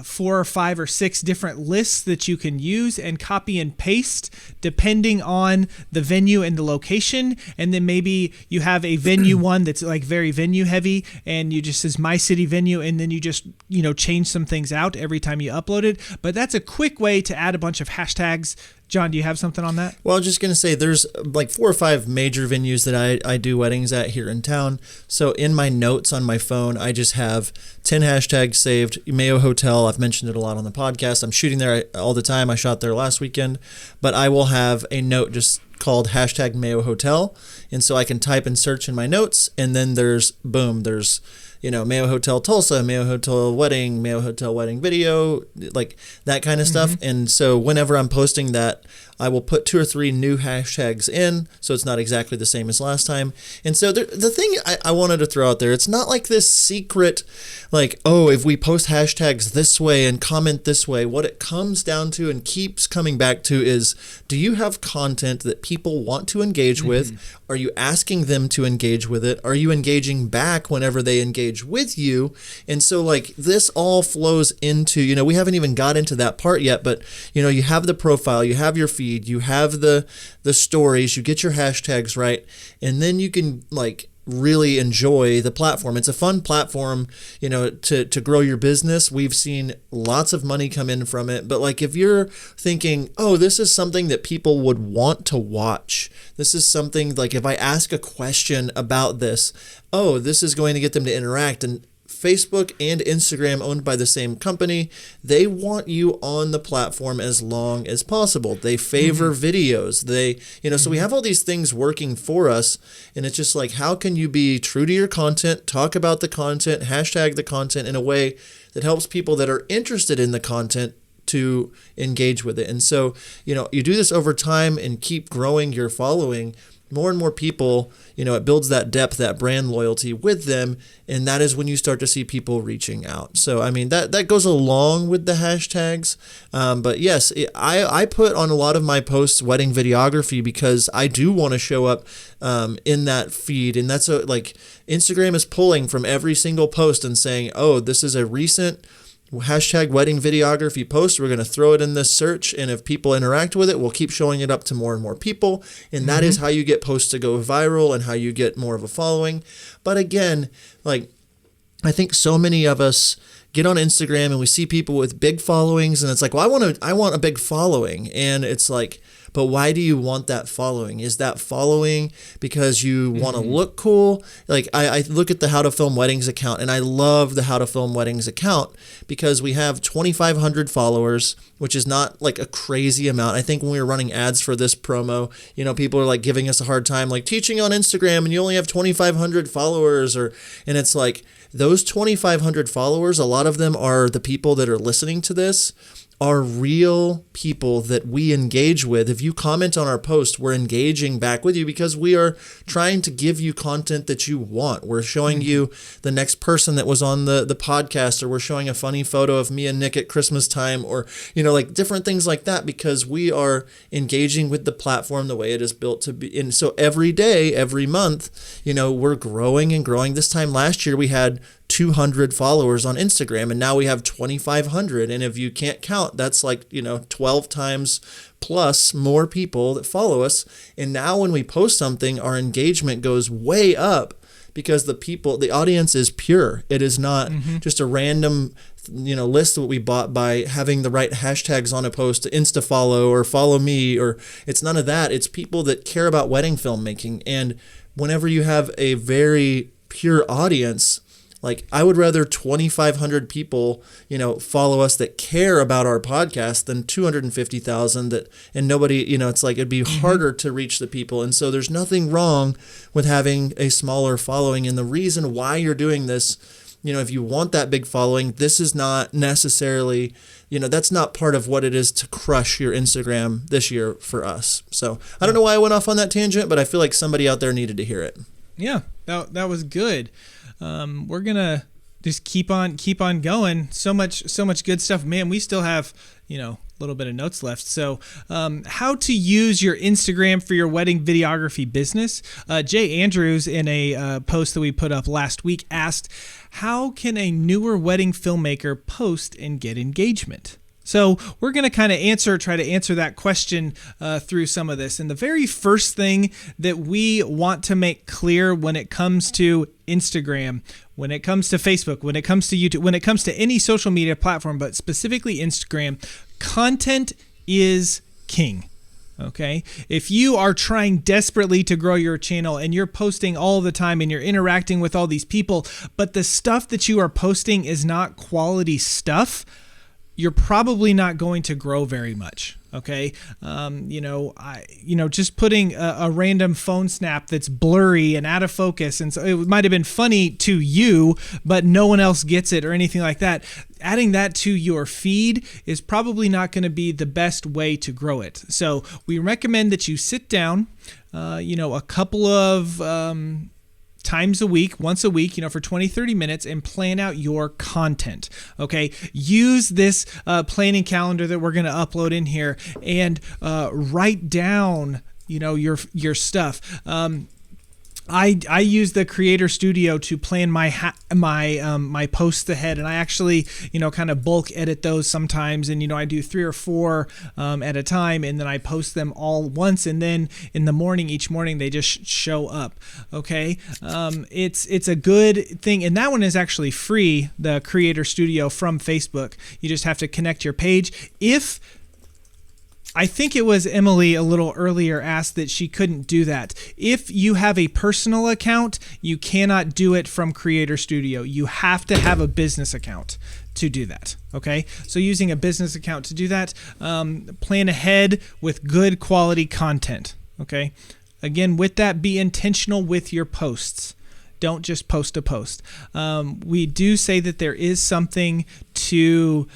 B: 4 or 5 or 6 different lists that you can use and copy and paste depending on the venue and the location. And then maybe you have a venue one that's like very venue heavy and you just says my city venue, and then you just, change some things out every time you upload it. But that's a quick way to add a bunch of hashtags. John, do you have something on that?
A: Well, I was just going to say there's like 4 or 5 major venues that I do weddings at here in town. So in my notes on my phone, I just have 10 hashtags saved. Mayo Hotel, I've mentioned it a lot on the podcast. I'm shooting there all the time. I shot there last weekend. But I will have a note just called hashtag Mayo Hotel. And so I can type and search in my notes. And then there's Mayo Hotel Tulsa, Mayo Hotel Wedding, Mayo Hotel Wedding Video, like that kind of stuff. And so whenever I'm posting that I will put 2 or 3 new hashtags in, so it's not exactly the same as last time. And so the thing I wanted to throw out there, it's not like this secret, like, oh, if we post hashtags this way and comment this way. What it comes down to and keeps coming back to is, do you have content that people want to engage with? Are you asking them to engage with it? Are you engaging back whenever they engage with you? And so like this all flows into, we haven't even got into that part yet, but you have the profile, you have your feed, you have the stories, you get your hashtags right, and then you can like really enjoy the platform. It's a fun platform, to grow your business. We've seen lots of money come in from it. But like if you're thinking, oh, this is something that people would want to watch. This is something like if I ask a question about this, oh, this is going to get them to interact. And Facebook and Instagram, owned by the same company, they want you on the platform as long as possible. They favor videos. So we have all these things working for us, and it's just like, how can you be true to your content, talk about the content, hashtag the content in a way that helps people that are interested in the content to engage with it. And so, you do this over time and keep growing your following. More and more people, it builds that depth, that brand loyalty with them. And that is when you start to see people reaching out. So, I mean, that goes along with the hashtags. But yes, I put on a lot of my posts wedding videography because I do want to show up in that feed. And that's like Instagram is pulling from every single post and saying, oh, this is a recent hashtag wedding videography post. We're going to throw it in this search, and if people interact with it, we'll keep showing it up to more and more people. And that is how you get posts to go viral and how you get more of a following. But again, like I think so many of us get on Instagram and we see people with big followings, and it's like, well, I want a big following. And it's like, but why do you want that following? Is that following because you want to look cool? Like I look at the How to Film Weddings account, and I love the How to Film Weddings account because we have 2,500 followers, which is not like a crazy amount. I think when we were running ads for this promo, people are like giving us a hard time, like teaching on Instagram and you only have 2,500 followers, and it's like those 2,500 followers, a lot of them are the people that are listening to this, are real people that we engage with. If you comment on our post, we're engaging back with you because we are trying to give you content that you want. We're showing you the next person that was on the podcast, or we're showing a funny photo of me and Nick at Christmas time, or, like different things like that, because we are engaging with the platform the way it is built to be. And so every day, every month, we're growing and growing. This time last year, we had 200 followers on Instagram, and now we have 2,500. And if you can't count, that's like, 12 times plus more people that follow us. And now when we post something, our engagement goes way up because the audience is pure. It is not just a random, list that we bought by having the right hashtags on a post to insta follow or follow me, or it's none of that. It's people that care about wedding filmmaking. And whenever you have a very pure audience, like I would rather 2,500 people, follow us that care about our podcast than 250,000 and nobody, it's like it'd be harder to reach the people. And so there's nothing wrong with having a smaller following. And the reason why you're doing this, if you want that big following, this is not necessarily, that's not part of what it is to crush your Instagram this year for us. So I don't know why I went off on that tangent, but I feel like somebody out there needed to hear it.
B: Yeah, that was good. We're gonna just keep on going. So much good stuff, man. We still have a little bit of notes left. So how to use your Instagram for your wedding videography business. Jay Andrews, in a post that we put up last week, asked, how can a newer wedding filmmaker post and get engagement? So we're going to kind of try to answer that question through some of this. And the very first thing that we want to make clear when it comes to Instagram, when it comes to Facebook, when it comes to YouTube, when it comes to any social media platform, but specifically Instagram, content is king. Okay. If you are trying desperately to grow your channel and you're posting all the time and you're interacting with all these people, but the stuff that you are posting is not quality stuff, you're probably not going to grow very much. Okay. Just putting a random phone snap that's blurry and out of focus. And so it might have been funny to you, but no one else gets it or anything like that. Adding that to your feed is probably not going to be the best way to grow it. So we recommend that you sit down, a couple of, times a week, once a week, for 20-30 minutes and plan out your content. Okay. Use this planning calendar that we're going to upload in here and write down, your stuff. I use the Creator Studio to plan my posts ahead, and I actually kind of bulk edit those sometimes, and I do 3 or 4 at a time, and then I post them all once, and then in the morning, each morning they just show up. Okay, it's a good thing, and that one is actually free. The Creator Studio from Facebook. You just have to connect your page. I think it was Emily a little earlier asked that she couldn't do that. If you have a personal account, you cannot do it from Creator Studio. You have to have a business account to do that. Okay, so using a business account to do that, plan ahead with good quality content. Okay, again, with that, be intentional with your posts. Don't just post a post. We do say that there is something to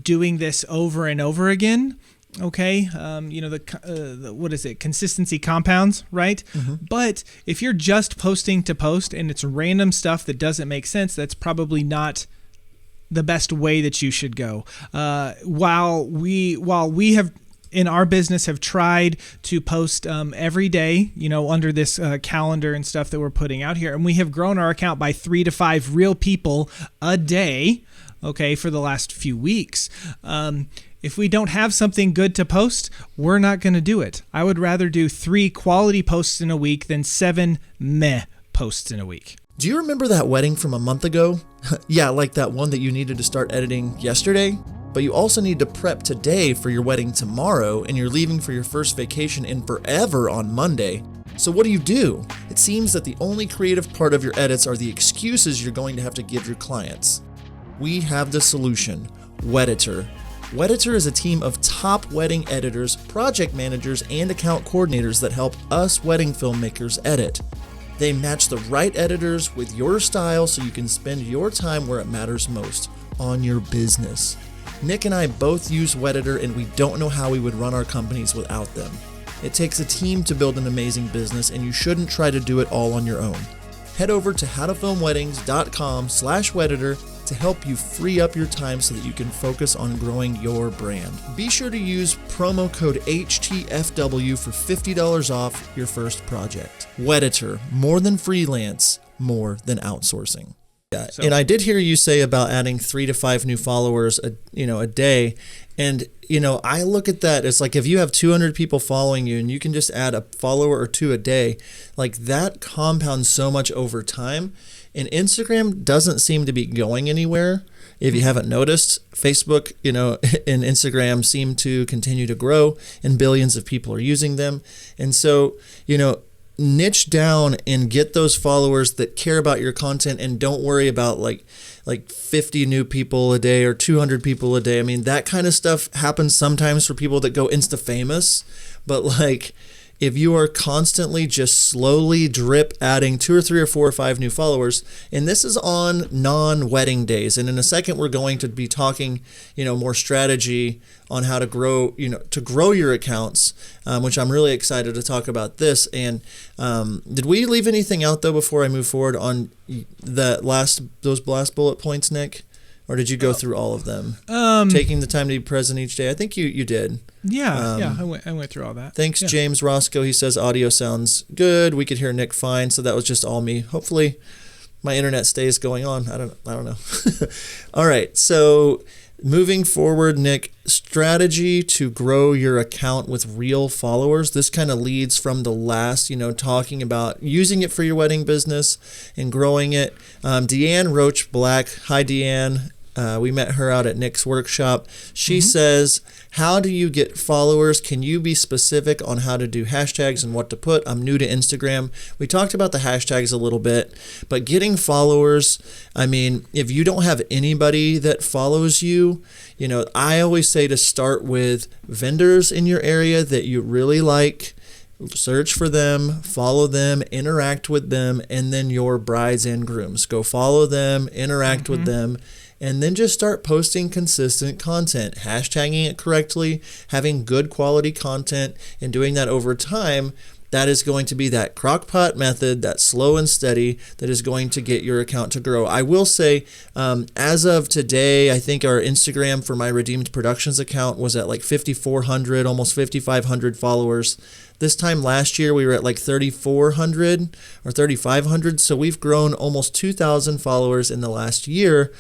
B: doing this over and over again. Okay. What is it? Consistency compounds, right? Mm-hmm. But if you're just posting to post and it's random stuff that doesn't make sense, that's probably not the best way that you should go. While we have in our business have tried to post every day, under this calendar and stuff that we're putting out here, and we have grown our account by 3 to 5 real people a day. Okay, for the last few weeks. If we don't have something good to post, we're not going to do it. I would rather do 3 quality posts in a week than 7 meh posts in a week.
A: Do you remember that wedding from a month ago? Yeah, like that one that you needed to start editing yesterday? But you also need to prep today for your wedding tomorrow, and you're leaving for your first vacation in forever on Monday. So what do? It seems that the only creative part of your edits are the excuses you're going to have to give your clients. We have the solution, Wedditor. Wedditor is a team of top wedding editors, project managers, and account coordinators that help us wedding filmmakers edit. They match the right editors with your style so you can spend your time where it matters most, on your business. Nick and I both use Wedditor, and we don't know how we would run our companies without them. It takes a team to build an amazing business, and you shouldn't try to do it all on your own. Head over to howtofilmweddings.com/Wedditor to help you free up your time so that you can focus on growing your brand. Be sure to use promo code HTFW for $50 off your first project. Wedditor, more than freelance, more than outsourcing. Yeah, and I did hear you say about adding 3 to 5 new followers a day, and I look at that as like if you have 200 people following you and you can just add a follower or 2 a day, like that compounds so much over time. And Instagram doesn't seem to be going anywhere. If you haven't noticed, Facebook, and Instagram seem to continue to grow, and billions of people are using them. And so, niche down and get those followers that care about your content, and don't worry about like 50 new people a day or 200 people a day. I mean, that kind of stuff happens sometimes for people that go Insta famous, but if you are constantly just slowly drip adding 2 or 3 or 4 or 5 new followers, and this is on non-wedding days, and in a second we're going to be talking, more strategy on how to grow, to grow your accounts, which I'm really excited to talk about this. And did we leave anything out though before I move forward on those last bullet points, Nick? Or did you go through all of them? Taking the time to be present each day. I think you did.
B: Yeah, I went through all that.
A: Thanks, yeah. James Roscoe. He says audio sounds good. We could hear Nick fine. So that was just all me. Hopefully my internet stays going on. I don't know. All right. So moving forward, Nick, strategy to grow your account with real followers. This kind of leads from the last, talking about using it for your wedding business and growing it. Deanne Roach Black. Hi, Deanne. We met her out at Nick's workshop. She says, how do you get followers? Can you be specific on how to do hashtags and what to put? I'm new to Instagram. We talked about the hashtags a little bit, but getting followers, I mean, if you don't have anybody that follows you, I always say to start with vendors in your area that you really like. Search for them, follow them, interact with them, and then your brides and grooms. Go follow them, interact with them, and then just start posting consistent content, hashtagging it correctly, having good quality content, and doing that over time. That is going to be that crockpot method, that slow and steady, that is going to get your account to grow. I will say, as of today, I think our Instagram for my Redeemed Productions account was at like 5,400, almost 5,500 followers. This time last year, we were at like 3,400 or 3,500. So we've grown almost 2,000 followers in the last year.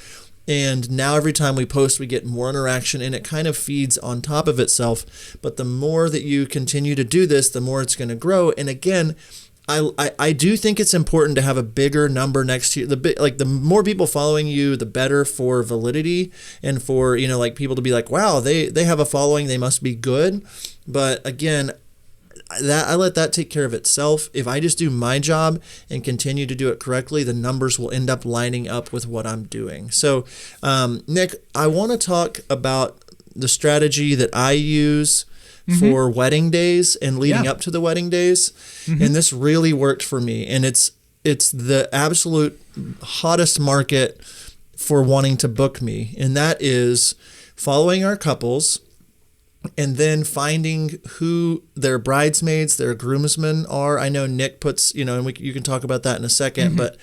A: And now every time we post, we get more interaction, and it kind of feeds on top of itself. But the more that you continue to do this, the more it's going to grow. And again, I do think it's important to have a bigger number next to you. The more people following you, the better for validity and for, people to be like, wow, they have a following, they must be good. But again, I let that take care of itself. If I just do my job and continue to do it correctly, the numbers will end up lining up with what I'm doing. So, Nick, I want to talk about the strategy that I use for wedding days and leading up to the wedding days. And this really worked for me. And it's the absolute hottest market for wanting to book me. And that is following our couples, and then finding who their bridesmaids, their groomsmen are. I know Nick puts, and you can talk about that in a second, but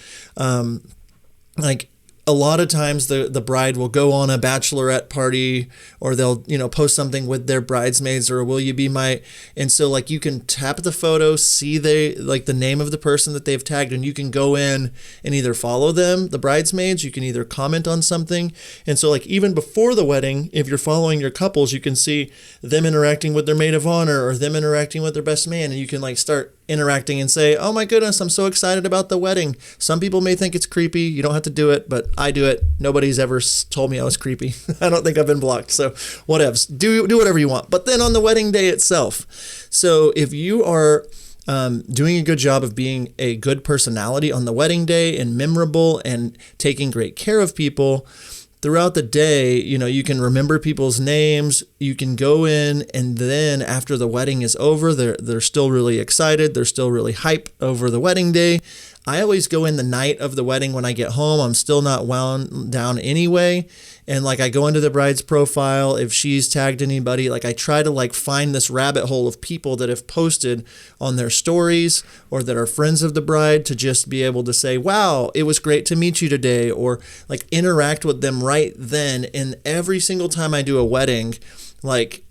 A: a lot of times the bride will go on a bachelorette party, or they'll, post something with their bridesmaids, or will you be my, and so you can tap the photo, see the name of the person that they've tagged, and you can go in and either follow them, the bridesmaids, you can either comment on something. And so even before the wedding, if you're following your couples, you can see them interacting with their maid of honor or them interacting with their best man, and you can start interacting and say, oh my goodness, I'm so excited about the wedding. Some people may think it's creepy. You don't have to do it, but I do it. Nobody's ever told me I was creepy. I don't think I've been blocked. So whatevs. Do whatever you want. But then on the wedding day itself, so if you are doing a good job of being a good personality on the wedding day and memorable and taking great care of people, throughout the day, you can remember people's names, you can go in, and then after the wedding is over, they're still really excited, they're still really hype over the wedding day. I always go in the night of the wedding when I get home. I'm still not wound down anyway. And I go into the bride's profile. If she's tagged anybody, I try to find this rabbit hole of people that have posted on their stories or that are friends of the bride, to just be able to say, wow, it was great to meet you today, or interact with them right then. And every single time I do a wedding,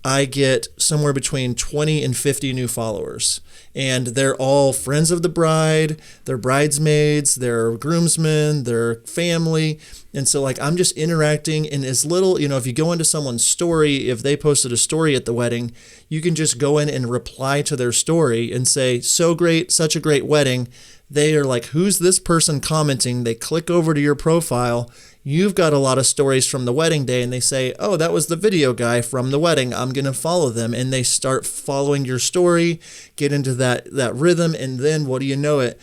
A: I get somewhere between 20 and 50 new followers. And they're all friends of the bride, they're bridesmaids, they're groomsmen, they're family. And so I'm just interacting in as little, if you go into someone's story, if they posted a story at the wedding, you can just go in and reply to their story and say, so great, such a great wedding. They are like, who's this person commenting? They click over to your profile. You've got a lot of stories from the wedding day, and they say, oh, that was the video guy from the wedding. I'm going to follow them. And they start following your story, get into that rhythm. And then what do you know it?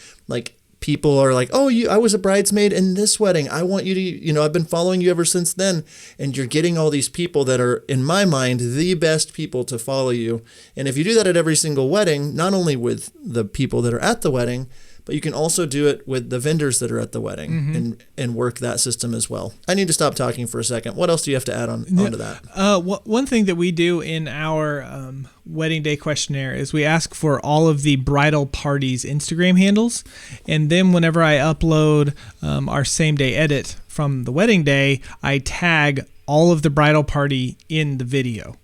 A: People are like, oh, I was a bridesmaid in this wedding. I want you to, I've been following you ever since then. And you're getting all these people that are, in my mind, the best people to follow you. And if you do that at every single wedding, not only with the people that are at the wedding, but you can also do it with the vendors that are at the wedding and work that system as well. I need to stop talking for a second. What else do you have to add onto that?
B: One thing that we do in our wedding day questionnaire is we ask for all of the bridal parties' Instagram handles. And then whenever I upload our same day edit from the wedding day, I tag all of the bridal party in the video.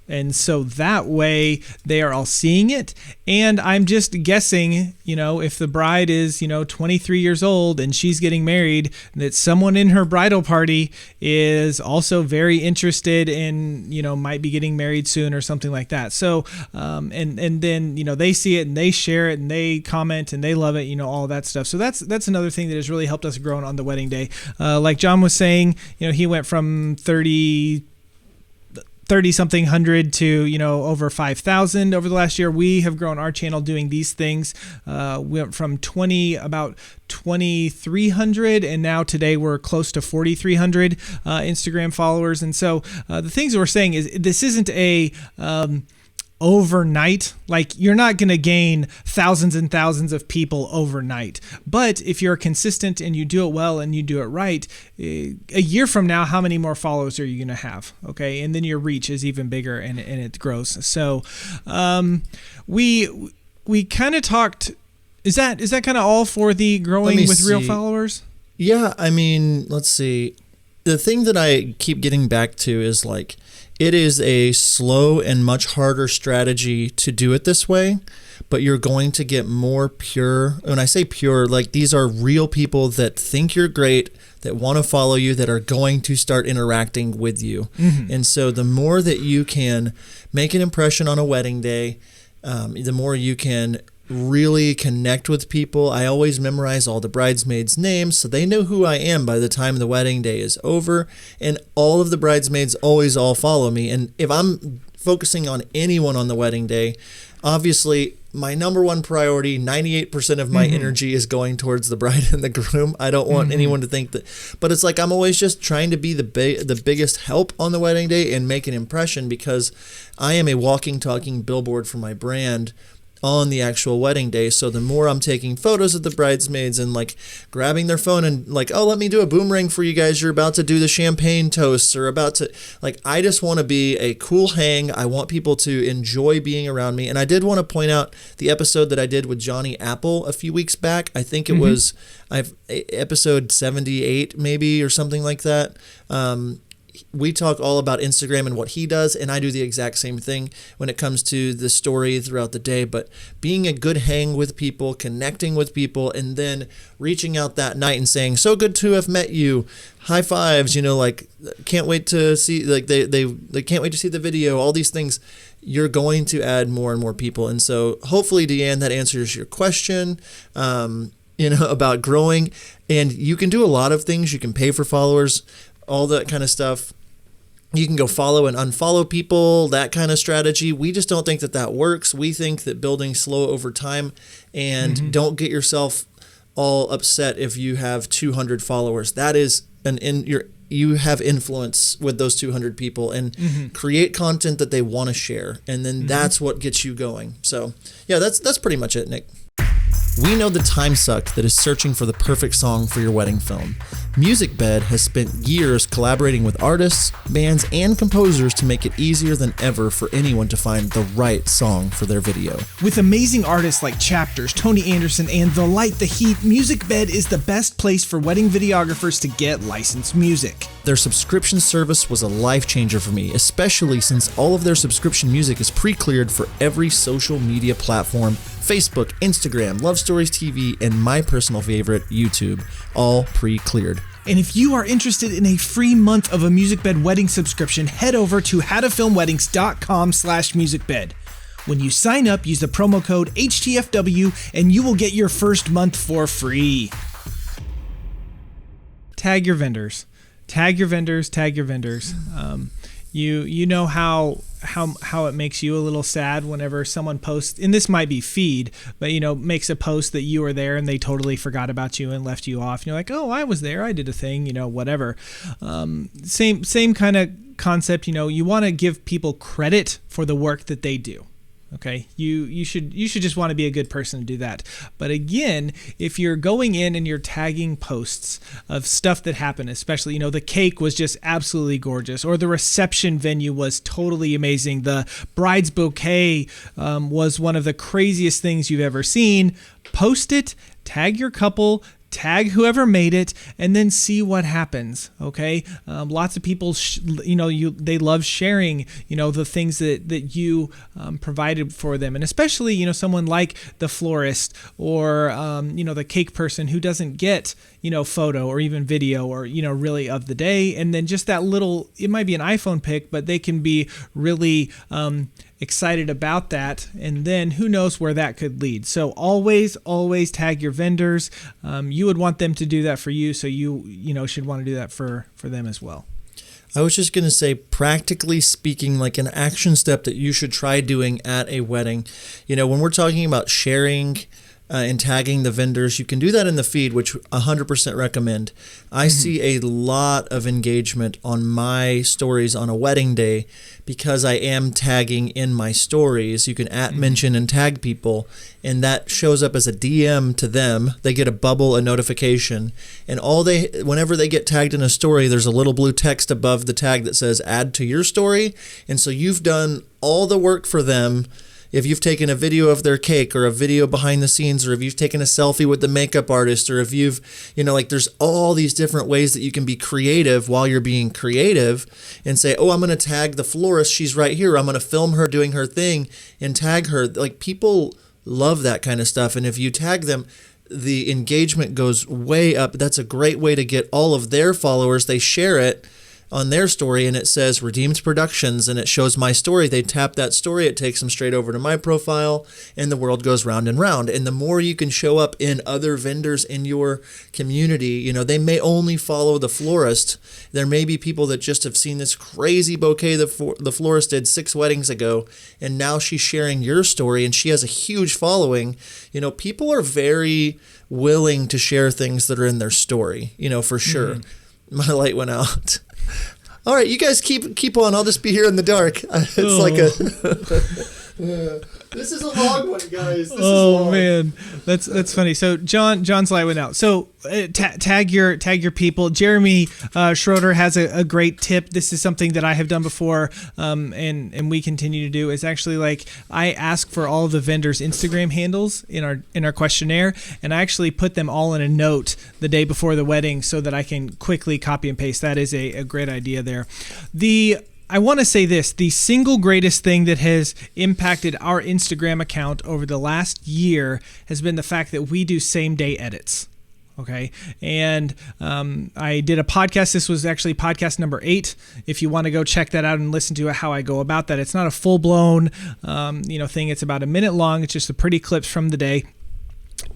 B: And so that way they are all seeing it. And I'm just guessing, if the bride is, 23 years old and she's getting married, that someone in her bridal party is also very interested in, might be getting married soon or something like that. So, and then, they see it and they share it and they comment and they love it, all that stuff. So that's another thing that has really helped us grow on the wedding day. Like John was saying, he went from 30 something hundred to, over 5,000 over the last year. We have grown our channel doing these things. We went from about 2,300 and now today we're close to 4,300 Instagram followers. And so the things that we're saying is this isn't a overnight, like you're not going to gain thousands and thousands of people overnight. But if you're consistent and you do it well and you do it right, a year from now, how many more followers are you going to have? Okay. And then your reach is even bigger and it grows. So we kind of talked, is that kind of all for the growing with real followers?
A: Yeah. I mean, let's see. The thing that I keep getting back to is like, it is a slow and much harder strategy to do it this way, but you're going to get more pure. When I say pure, like these are real people that think you're great, that want to follow you, that are going to start interacting with you. Mm-hmm. And so the more that you can make an impression on a wedding day, the more you can really connect with people. I always memorize all the bridesmaids' names so they know who I am by the time the wedding day is over. And all of the bridesmaids always all follow me. And if I'm focusing on anyone on the wedding day, obviously my number one priority, 98% of my energy is going towards the bride and the groom. I don't want anyone to think that, but it's like I'm always just trying to be the biggest help on the wedding day and make an impression, because I am a walking, talking billboard for my brand on the actual wedding day. So the more I'm taking photos of the bridesmaids and like grabbing their phone and like, oh, let me do a boomerang for you guys, you're about to do the champagne toasts, or about to, like, I just want to be a cool hang. I want people to enjoy being around me. And I did want to point out the episode that I did with Johnny Apple a few weeks back. I think it was episode 78 maybe, or something like that. We talk all about Instagram and what he does, and I do the exact same thing when it comes to the story throughout the day. But being a good hang with people, connecting with people, and then reaching out that night and saying, so good to have met you, high fives, like can't wait to see, like they can't wait to see the video, all these things, you're going to add more and more people. And so hopefully, Deanne, that answers your question. About growing. And you can do a lot of things. You can pay for followers, all that kind of stuff. You can go follow and unfollow people, that kind of strategy. We just don't think that works. We think that building slow over time, and don't get yourself all upset if you have 200 followers. That is you have influence with those 200 people, and create content that they want to share. And then that's what gets you going. So yeah, that's pretty much it, Nick. We know the time suck that is searching for the perfect song for your wedding film. MusicBed has spent years collaborating with artists, bands, and composers to make it easier than ever for anyone to find the right song for their video.
B: With amazing artists like Chapters, Tony Anderson, and The Light, The Heat, MusicBed is the best place for wedding videographers to get licensed music.
A: Their subscription service was a life changer for me, especially since all of their subscription music is pre-cleared for every social media platform: Facebook, Instagram, Love Stories TV, and my personal favorite, YouTube, all pre-cleared.
B: And if you are interested in a free month of a MusicBed wedding subscription, head over to howtofilmweddings.com/musicbed. When you sign up, use the promo code HTFW and you will get your first month for free. Tag your vendors. Tag your vendors. You know how it makes you a little sad whenever someone posts, and this might be feed, but makes a post that you were there and they totally forgot about you and left you off. And you're like, oh, I was there, I did a thing, whatever. Same kind of concept. You want to give people credit for the work that they do. Okay, you should just want to be a good person to do that. But again, if you're going in and you're tagging posts of stuff that happened, especially, the cake was just absolutely gorgeous, or the reception venue was totally amazing, the bride's bouquet was one of the craziest things you've ever seen, post it, tag your couple, tag whoever made it, and then see what happens. Okay, lots of people, they love sharing, the things that you provided for them, and especially someone like the florist or the cake person who doesn't get photo or even video or really of the day, and then just that little, it might be an iPhone pic, but they can be really excited about that, and then who knows where that could lead. So always tag your vendors. You would want them to do that for you, so you should want to do that for them as well.
A: I was just going to say, practically speaking, like an action step that you should try doing at a wedding. When we're talking about sharing and tagging the vendors, you can do that in the feed, which 100% recommend. I see a lot of engagement on my stories on a wedding day because I am tagging in my stories. You can mention and tag people, and that shows up as a DM to them. They get a bubble, a notification, and whenever they get tagged in a story, there's a little blue text above the tag that says add to your story. And so you've done all the work for them. If you've taken a video of their cake or a video behind the scenes, or if you've taken a selfie with the makeup artist, or if you've, there's all these different ways that you can be creative while you're being creative and say, oh, I'm going to tag the florist. She's right here. I'm going to film her doing her thing and tag her. Like, people love that kind of stuff. And if you tag them, the engagement goes way up. That's a great way to get all of their followers. They share it on their story, and it says Redeemed Productions, and it shows my story. They tap that story, it takes them straight over to my profile, and the world goes round and round. And the more you can show up in other vendors in your community, they may only follow the florist. There may be people that just have seen this crazy bouquet the florist did 6 weddings ago, and now she's sharing your story, and she has a huge following. People are very willing to share things that are in their story, for sure. My light went out. All right, you guys keep on. I'll just be here in the dark. It's like a... This is a long one, guys. This is long.
B: Man, that's funny. So John's light went out. So tag your people. Jeremy Schroeder has a great tip. This is something that I have done before, and we continue to do. Is actually, like, I ask for all of the vendors' Instagram handles in our questionnaire, and I actually put them all in a note the day before the wedding so that I can quickly copy and paste. That is a great idea there. I want to say this, the single greatest thing that has impacted our Instagram account over the last year has been the fact that we do same-day edits. Okay, and I did a podcast. This was actually podcast number 8. If you want to go check that out and listen to how I go about that, it's not a full-blown thing. It's about a minute long. It's just the pretty clips from the day.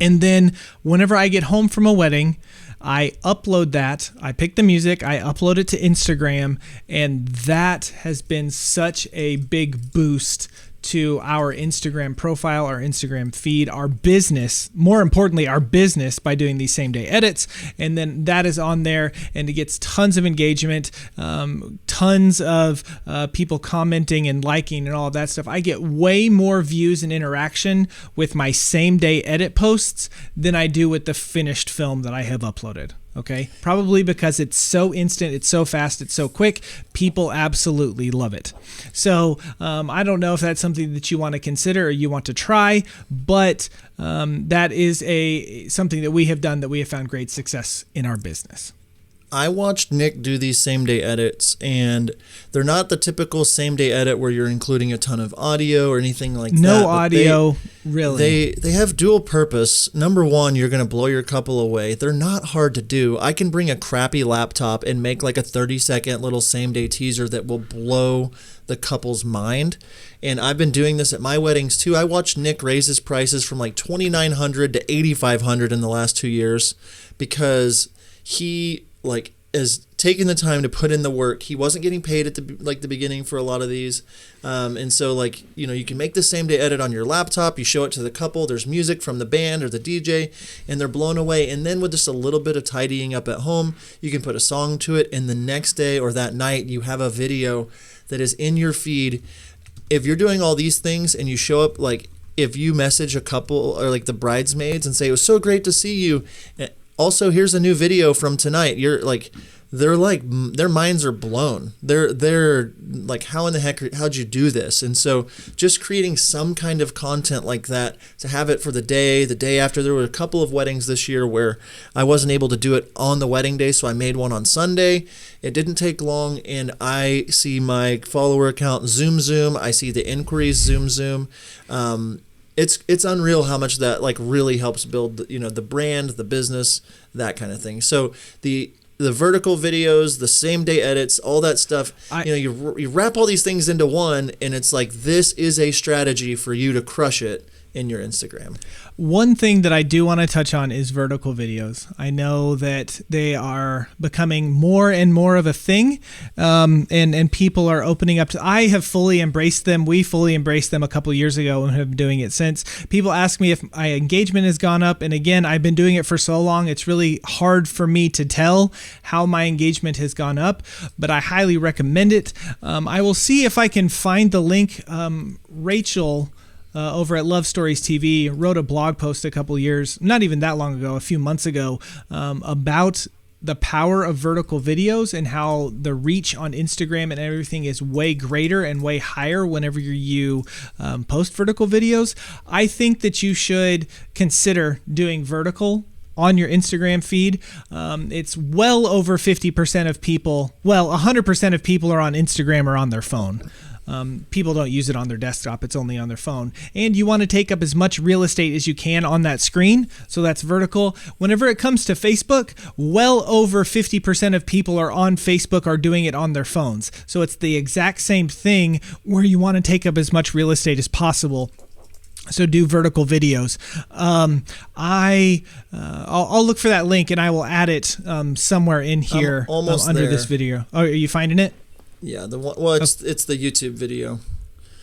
B: And then whenever I get home from a wedding, I upload that. I pick the music, I upload it to Instagram, and that has been such a big boost to our Instagram profile, our Instagram feed, our business, more importantly, our business, by doing these same day edits. And then that is on there, and it gets tons of engagement, tons of people commenting and liking and all of that stuff. I get way more views and interaction with my same day edit posts than I do with the finished film that I have uploaded. Okay, probably because it's so instant, it's so fast, it's so quick. People absolutely love it. So I don't know if that's something that you want to consider or you want to try, but that is something that we have done that we have found great success in our business.
A: I watched Nick do these same-day edits, and they're not the typical same-day edit where you're including a ton of audio or anything like that.
B: No audio, really.
A: They have dual purpose. Number one, you're going to blow your couple away. They're not hard to do. I can bring a crappy laptop and make like a 30-second little same-day teaser that will blow the couple's mind. And I've been doing this at my weddings too. I watched Nick raise his prices from like $2,900 to $8,500 in the last 2 years because he is taking the time to put in the work. He wasn't getting paid at the beginning for a lot of these. And so you can make the same day edit on your laptop. You show it to the couple. There's music from the band or the DJ, and they're blown away. And then with just a little bit of tidying up at home, you can put a song to it. And the next day or that night, you have a video that is in your feed. If you're doing all these things and you show up, if you message a couple or the bridesmaids and say, it was so great to see you. Also, here's a new video from tonight. You're they're like, their minds are blown. They're like, how in the heck, how'd you do this? And so just creating some kind of content like that to have it for the day after. There were a couple of weddings this year where I wasn't able to do it on the wedding day, so I made one on Sunday. It didn't take long, and I see my follower count zoom. I see the inquiries zoom. It's unreal how much that like really helps build, the brand, the business, that kind of thing. So the vertical videos, the same day edits, all that stuff, you wrap all these things into one, and it's like, this is a strategy for you to crush it in your Instagram.
B: One thing that I do want to touch on is vertical videos. I know that they are becoming more and more of a thing, and people are opening up to. I have fully embraced them. We fully embraced them a couple of years ago and have been doing it since. People ask me if my engagement has gone up, and again, I've been doing it for so long, it's really hard for me to tell how my engagement has gone up, but I highly recommend it. I will see if I can find the link. Rachel over at Love Stories TV wrote a blog post a couple years, not even that long ago, a few months ago, about the power of vertical videos and how the reach on Instagram and everything is way greater and way higher whenever you post vertical videos. I think that you should consider doing vertical on your Instagram feed. It's well over 50% of people, 100% of people are on Instagram or on their phone. People don't use it on their desktop. It's only on their phone. And you want to take up as much real estate as you can on that screen. So that's vertical. Whenever it comes to Facebook, well over 50% of people are on Facebook are doing it on their phones. So it's the exact same thing where you want to take up as much real estate as possible. So do vertical videos. I'll look for that link and I will add it somewhere in here under this video. Oh, are you finding it?
A: Yeah, the one. Well, it's the YouTube video.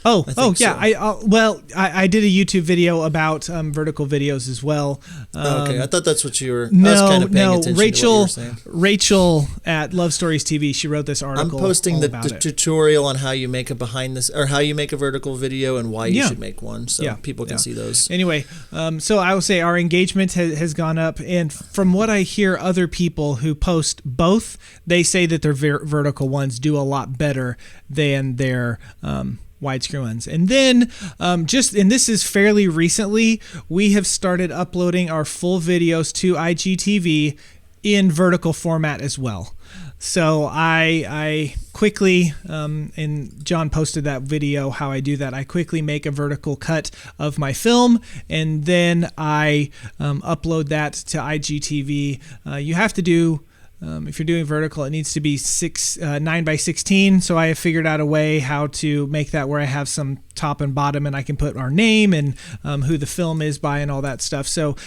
B: Oh, yeah.
A: So.
B: I did a YouTube video about vertical videos as well.
A: Okay, I thought that's what you were.
B: No,
A: I was kind of paying attention
B: Rachel.
A: To what you were saying.
B: Rachel at Love Stories TV. She wrote this article.
A: I'm posting the
B: it.
A: tutorial on how you make how you make a vertical video and why you should make one, so people can see those.
B: Anyway, so I will say our engagement has gone up, and from what I hear, other people who post both, they say that their vertical ones do a lot better than their widescreen ones. And then and this is fairly recently, we have started uploading our full videos to IGTV in vertical format as well. So I quickly, and John posted that video how I do that. I quickly make a vertical cut of my film, and then I upload that to IGTV. You have to do, if you're doing vertical, it needs to be 9:16. So I have figured out a way how to make that where I have some top and bottom, and I can put our name and who the film is by and all that stuff. So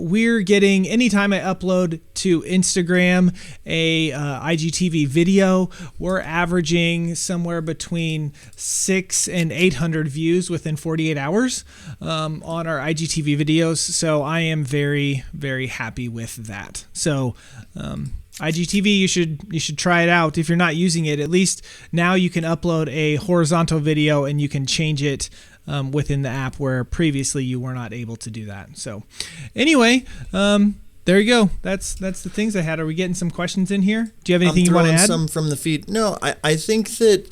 B: we're getting, anytime I upload to Instagram a IGTV video, we're averaging somewhere between 600 and 800 views within 48 hours on our IGTV videos. So I am very, very happy with that. So IGTV, you should try it out. If you're not using it, at least now you can upload a horizontal video and you can change it within the app, where previously you were not able to do that. So anyway, there you go. That's the things I had. Are we getting some questions in here? Do you have anything you want to add?
A: Some from the feed. No, I think that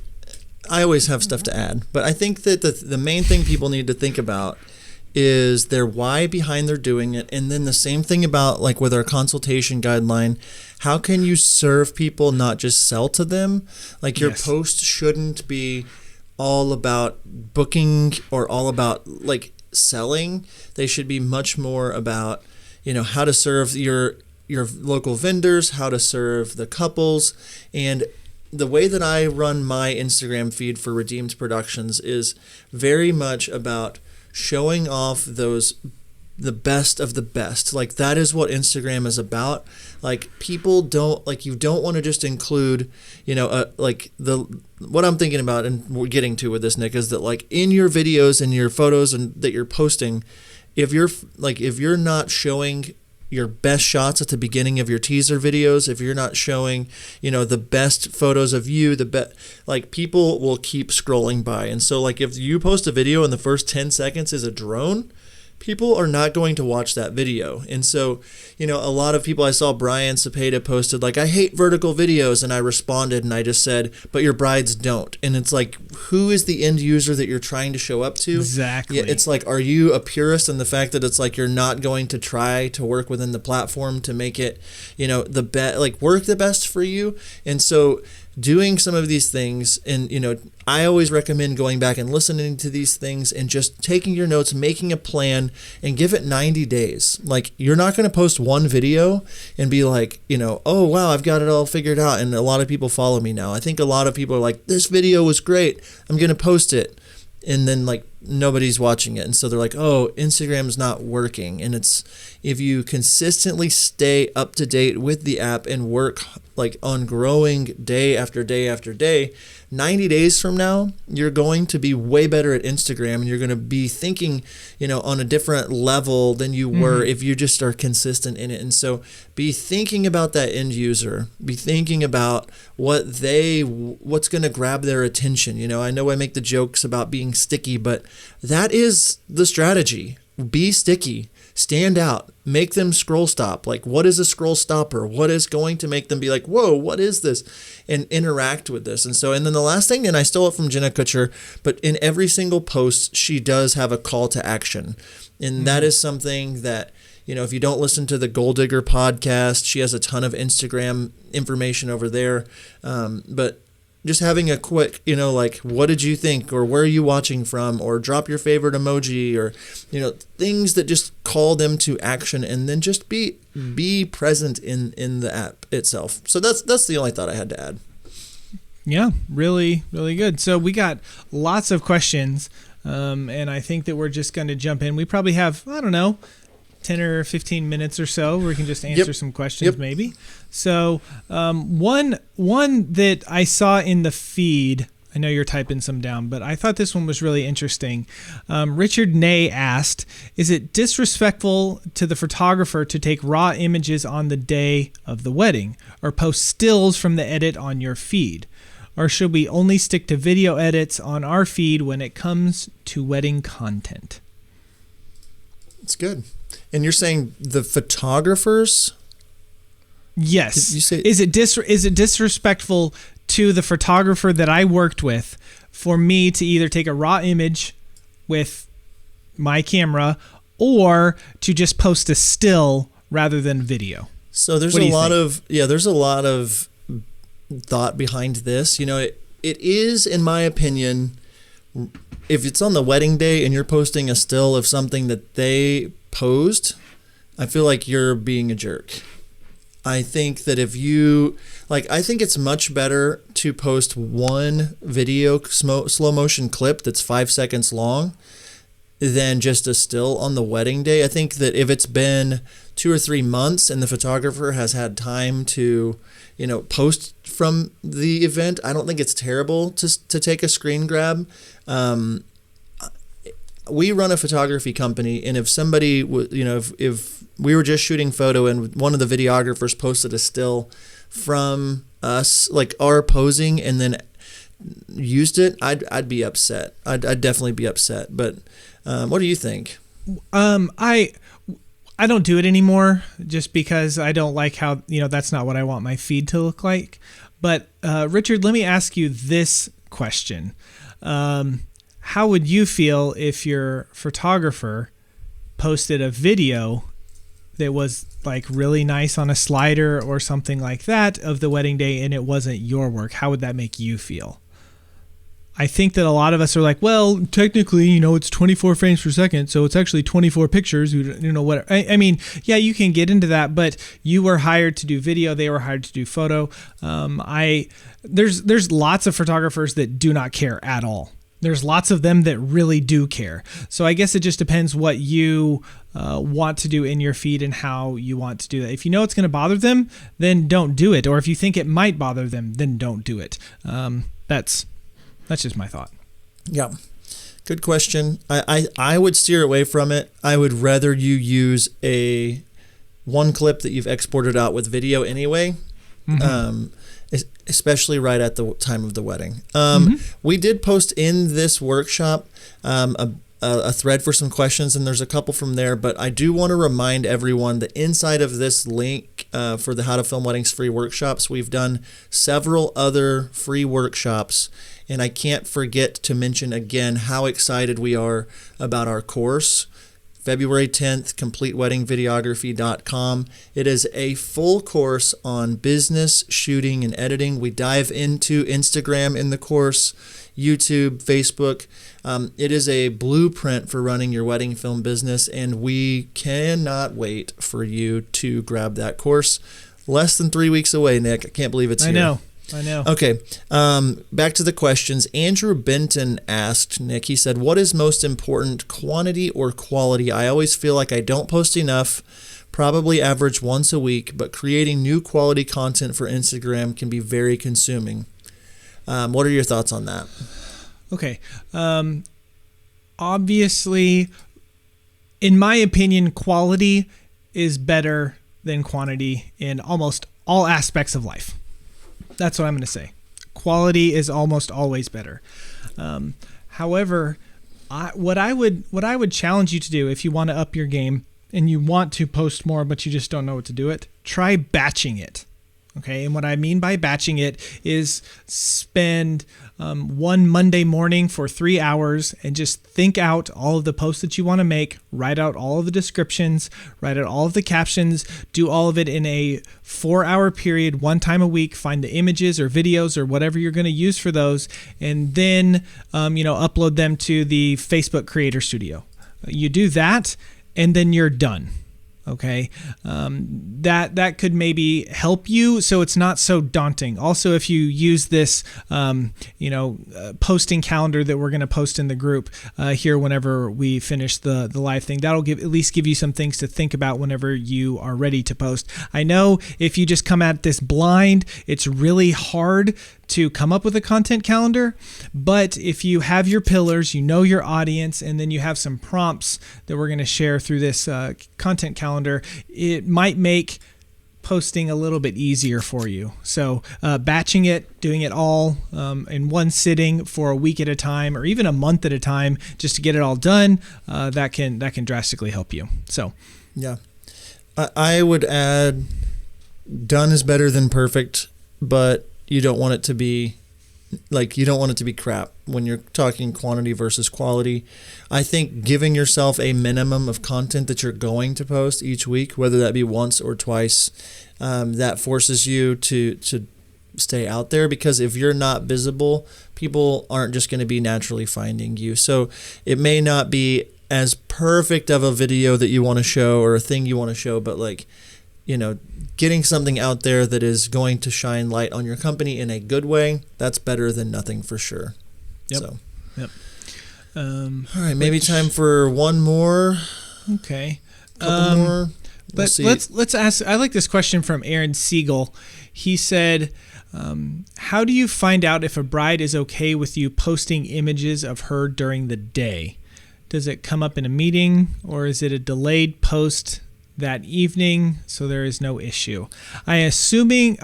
A: I always have stuff to add, but I think that the main thing people need to think about is their why behind their doing it. And then the same thing about, like, with our consultation guideline, how can you serve people, not just sell to them? Like, your post shouldn't be all about booking or all about like selling. They should be much more about, how to serve your local vendors, how to serve the couples. And the way that I run my Instagram feed for Redeemed Productions is very much about showing off the best of the best. Like, that is what Instagram is about. Like, people don't, like, you don't want to just include, what I'm thinking about and we're getting to with this, Nick, is that, like, in your videos and your photos and that you're posting, if you're not showing your best shots at the beginning of your teaser videos, if you're not showing, the best photos of you, people will keep scrolling by. And so, like, if you post a video and the first 10 seconds is a drone, people are not going to watch that video. And so, a lot of people, I saw Brian Cepeda posted like, I hate vertical videos. And I responded and I just said, but your brides don't. And it's like, who is the end user that you're trying to show up to?
B: Exactly.
A: Yeah, it's like, are you a purist in the fact that it's like, you're not going to try to work within the platform to make it, work the best for you? And so doing some of these things, and I always recommend going back and listening to these things and just taking your notes, making a plan, and give it 90 days. Like, you're not going to post one video and be like, oh wow, I've got it all figured out and a lot of people follow me now. I think a lot of people are like, this video was great, I'm going to post it, and then like nobody's watching it, and so they're like, oh, Instagram's not working. And it's, if you consistently stay up to date with the app and work like on growing day after day after day, 90 days from now, you're going to be way better at Instagram, and you're going to be thinking, on a different level than you were if you just are consistent in it. And so be thinking about that end user, be thinking about what's going to grab their attention. I know I make the jokes about being sticky, but that is the strategy. Be sticky. Stand out, make them scroll stop. Like, what is a scroll stopper? What is going to make them be like, whoa, what is this? And interact with this. And then the last thing, and I stole it from Jenna Kutcher, but in every single post, she does have a call to action. And that is something that, if you don't listen to the Gold Digger podcast, she has a ton of Instagram information over there. But just having a quick, what did you think, or where are you watching from, or drop your favorite emoji, or, things that just call them to action, and then just be present in the app itself. So that's the only thought I had to add.
B: Yeah, really, really good. So we got lots of questions, and I think that we're just going to jump in. We probably have, 10 or 15 minutes or so where we can just answer some questions maybe. So one that I saw in the feed, I know you're typing some down, but I thought this one was really interesting. Richard Ney asked, is it disrespectful to the photographer to take raw images on the day of the wedding, or post stills from the edit on your feed? Or should we only stick to video edits on our feed when it comes to wedding content?
A: It's good. And you're saying the photographers?
B: Yes.
A: Did you say,
B: is it disrespectful to the photographer that I worked with for me to either take a raw image with my camera or to just post a still rather than video?
A: So there's a lot of thought behind this. It is, in my opinion, if it's on the wedding day and you're posting a still of something that they posed, I feel like you're being a jerk. I think that I think it's much better to post one video slow motion clip that's 5 seconds long than just a still on the wedding day. I think that if it's been 2 or 3 months and the photographer has had time to, post from the event, I don't think it's terrible to take a screen grab. We run a photography company, and if somebody, if we were just shooting photo and one of the videographers posted a still from us, like our posing, and then used it, I'd be upset. I'd definitely be upset. But what do you think?
B: I don't do it anymore just because I don't like how, that's not what I want my feed to look like. But Richard, let me ask you this question. How would you feel if your photographer posted a video that was like really nice on a slider or something like that of the wedding day and it wasn't your work? How would that make you feel? I think that a lot of us are like, well, technically, it's 24 frames per second, so it's actually 24 pictures. What? I mean, yeah, you can get into that, but you were hired to do video, they were hired to do photo. There's lots of photographers that do not care at all. There's lots of them that really do care. So I guess it just depends what you want to do in your feed and how you want to do that. If you know it's going to bother them, then don't do it. Or if you think it might bother them, then don't do it. That's just my thought.
A: Yeah. Good question. I would steer away from it. I would rather you use one clip that you've exported out with video anyway. Mm-hmm. Especially right at the time of the wedding. We did post in this workshop a a thread for some questions, and there's a couple from there. But I do want to remind everyone that inside of this link for the How to Film Weddings free workshops, we've done several other free workshops. And I can't forget to mention again how excited we are about our course. February 10th, CompleteWeddingVideography.com. It is a full course on business, shooting, and editing. We dive into Instagram in the course, YouTube, Facebook. It is a blueprint for running your wedding film business, and we cannot wait for you to grab that course. Less than 3 weeks away, Nick. I can't believe it's here.
B: I know.
A: Okay, back to the questions. Andrew Benton asked, Nick, he said, what is most important, quantity or quality? I always feel like I don't post enough, probably average once a week, but creating new quality content for Instagram can be very consuming. What are your thoughts on that?
B: Okay. Obviously, in my opinion, quality is better than quantity in almost all aspects of life. That's what I'm going to say. Quality is almost always better. However, what I would challenge you to do if you want to up your game and you want to post more, but you just don't know what to do it, try batching it. Okay, and what I mean by batching it is spend one Monday morning for 3 hours and just think out all of the posts that you want to make, write out all of the descriptions, write out all of the captions, do all of it in a 4-hour period, one time a week, find the images or videos or whatever you're going to use for those, and then upload them to the Facebook Creator Studio. You do that, and then you're done. Okay, that could maybe help you so it's not so daunting. Also, if you use this, posting calendar that we're going to post in the group here whenever we finish the live thing, that'll at least give you some things to think about whenever you are ready to post. I know if you just come at this blind, it's really hard to come up with a content calendar, but if you have your pillars, you know your audience, and then you have some prompts that we're going to share through this content calendar, it might make posting a little bit easier for you. So batching it, doing it all in one sitting for a week at a time, or even a month at a time, just to get it all done, that can drastically help you. So
A: yeah, I would add, done is better than perfect, but you don't want it to be crap when you're talking quantity versus quality. I think giving yourself a minimum of content that you're going to post each week, whether that be once or twice, that forces you to stay out there, because if you're not visible, people aren't just going to be naturally finding you. So it may not be as perfect of a video that you want to show or a thing you want to show, but getting something out there that is going to shine light on your company in a good way, that's better than nothing for sure.
B: Yep.
A: So.
B: Yep.
A: All right, maybe time for one more.
B: Okay.
A: Couple more.
B: But let's ask. I like this question from Aaron Siegel. He said, "How do you find out if a bride is okay with you posting images of her during the day? Does it come up in a meeting, or is it a delayed post that evening, so there is no issue?" I assume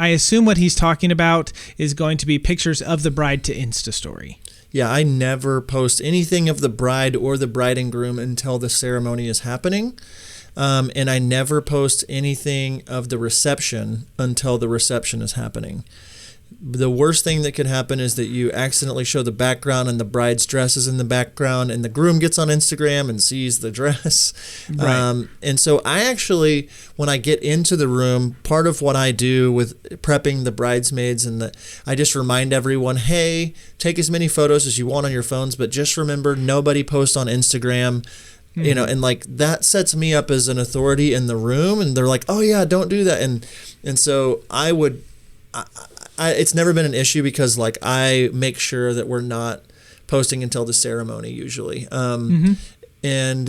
B: what he's talking about is going to be pictures of the bride to Insta story.
A: Yeah, I never post anything of the bride or the bride and groom until the ceremony is happening. And I never post anything of the reception until the reception is happening. The worst thing that could happen is that you accidentally show the background and the bride's dress is in the background, and the groom gets on Instagram and sees the dress.
B: Right.
A: And so I actually, when I get into the room, part of what I do with prepping the bridesmaids, I just remind everyone, hey, take as many photos as you want on your phones, but just remember, nobody posts on Instagram. Mm-hmm. And that sets me up as an authority in the room, and they're like, oh yeah, don't do that. And so it's never been an issue, because I make sure that we're not posting until the ceremony usually. And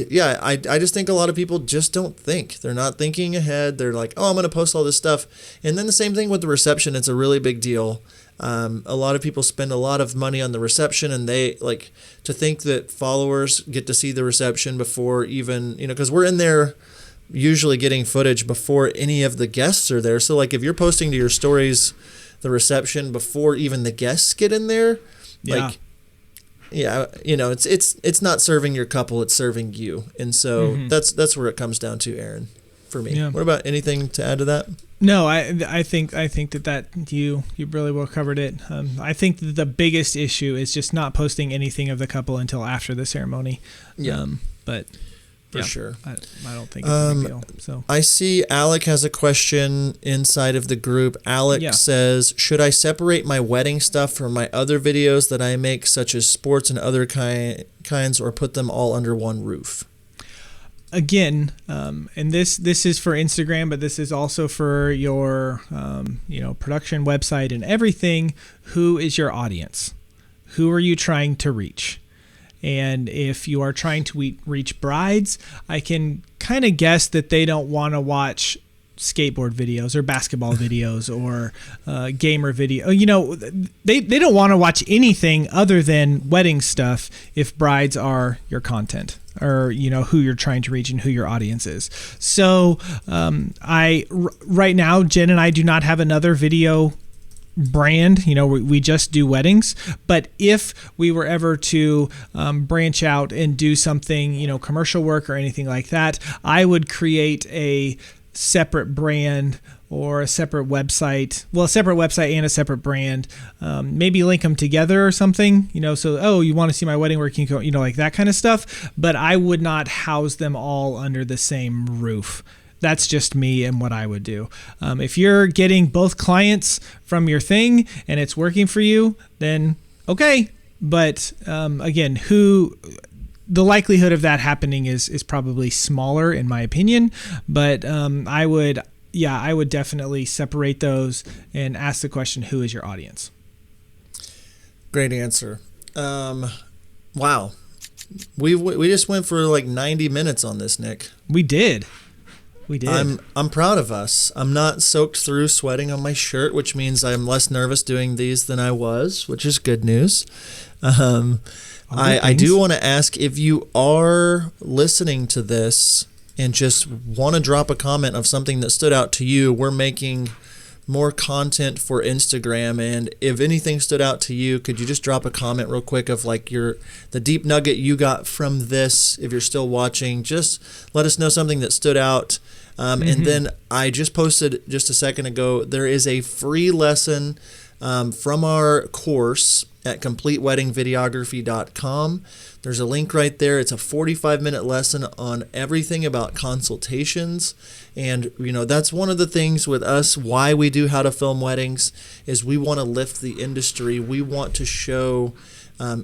A: yeah, I just think a lot of people just don't think. They're not thinking ahead. They're like, oh, I'm going to post all this stuff. And then the same thing with the reception. It's a really big deal. A lot of people spend a lot of money on the reception, and they to think that followers get to see the reception before even, because we're in there usually getting footage before any of the guests are there. So if you're posting to your stories the reception before even the guests get in there, yeah, it's not serving your couple, it's serving you. And so that's where it comes down to, Aaron, for me. Yeah. What about anything to add to that?
B: No, I think that you really well covered it. I think that the biggest issue is just not posting anything of the couple until after the ceremony.
A: Yeah.
B: But
A: for sure.
B: I don't think it's a big deal. So
A: I see Alec has a question inside of the group. Alec says, should I separate my wedding stuff from my other videos that I make, such as sports and other kinds, or put them all under one roof?
B: Again, and this is for Instagram, but this is also for your production website and everything. Who is your audience? Who are you trying to reach? And if you are trying to reach brides, I can kind of guess that they don't want to watch skateboard videos or basketball videos or gamer video. They don't want to watch anything other than wedding stuff if brides are your content, or who you're trying to reach and who your audience is. So right now, Jen and I do not have another video brand. We just do weddings. But if we were ever to branch out and do something, commercial work or anything like that, I would create a separate brand or a separate website. Well, a separate website and a separate brand. Maybe link them together or something, so, you want to see my wedding work, you can go, like that kind of stuff. But I would not house them all under the same roof. That's just me and what I would do. If you're getting both clients from your thing and it's working for you, then okay. But again, the likelihood of that happening is probably smaller in my opinion. But I would definitely separate those and ask the question, who is your audience?
A: Great answer. Wow. We just went for like 90 minutes on this, Nick.
B: We did.
A: I'm proud of us. I'm not soaked through sweating on my shirt, which means I'm less nervous doing these than I was, which is good news. I do want to ask, if you are listening to this and just want to drop a comment of something that stood out to you, we're making more content for Instagram, and if anything stood out to you, could you just drop a comment real quick of like the deep nugget you got from this? If you're still watching, just let us know something that stood out. And then I just posted just a second ago, there is a free lesson from our course at CompleteWeddingVideography.com. There's a link right there. It's a 45-minute lesson on everything about consultations. And, that's one of the things with us, why we do How to Film Weddings, is we want to lift the industry. We want to show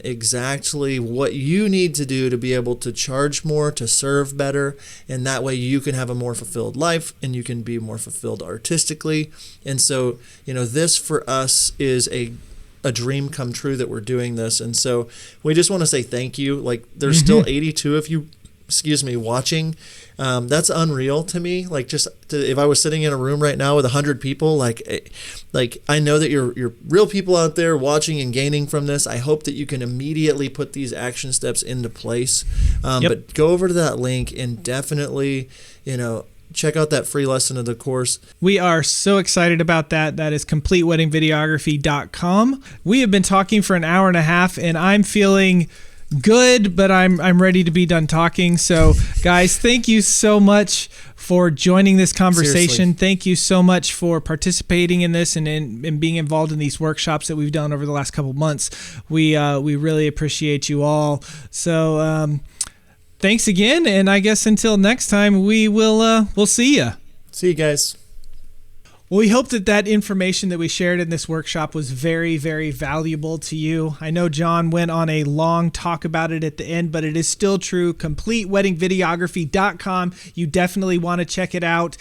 A: exactly what you need to do to be able to charge more, to serve better, and that way you can have a more fulfilled life and you can be more fulfilled artistically. And so, this for us is a dream come true that we're doing this. And so we just want to say thank you. Like, there's still 82 of you, watching. That's unreal to me. Like, if I was sitting in a room right now with 100 people, like I know that you're real people out there watching and gaining from this. I hope that you can immediately put these action steps into place. But go over to that link and definitely, check out that free lesson of the course.
B: We are so excited about that. That is CompleteWeddingVideography.com. We have been talking for an hour and a half, and I'm feeling good, but I'm ready to be done talking. So, guys, thank you so much for joining this conversation.
A: Seriously.
B: Thank you so much for participating in this and being involved in these workshops that we've done over the last couple months. We really appreciate you all. So, thanks again, and I guess until next time, we'll see you.
A: See you guys.
B: Well, we hope that information that we shared in this workshop was very, very valuable to you. I know John went on a long talk about it at the end, but it is still true. CompleteWeddingVideography.com. You definitely want to check it out.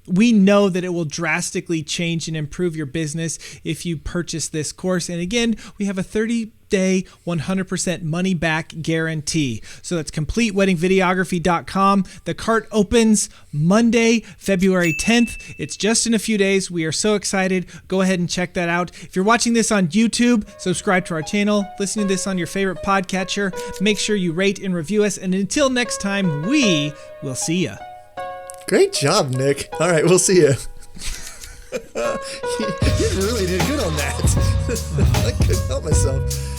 B: We know that it will drastically change and improve your business if you purchase this course. And again, we have a 30-day, 100% money-back guarantee. So that's CompleteWeddingVideography.com. The cart opens Monday, February 10th. It's just in a few days. We are so excited. Go ahead and check that out. If you're watching this on YouTube, subscribe to our channel. Listen to this on your favorite podcatcher. Make sure you rate and review us. And until next time, we will see you.
A: Great job, Nick. All right, we'll see you. You really did good on that. I couldn't help myself.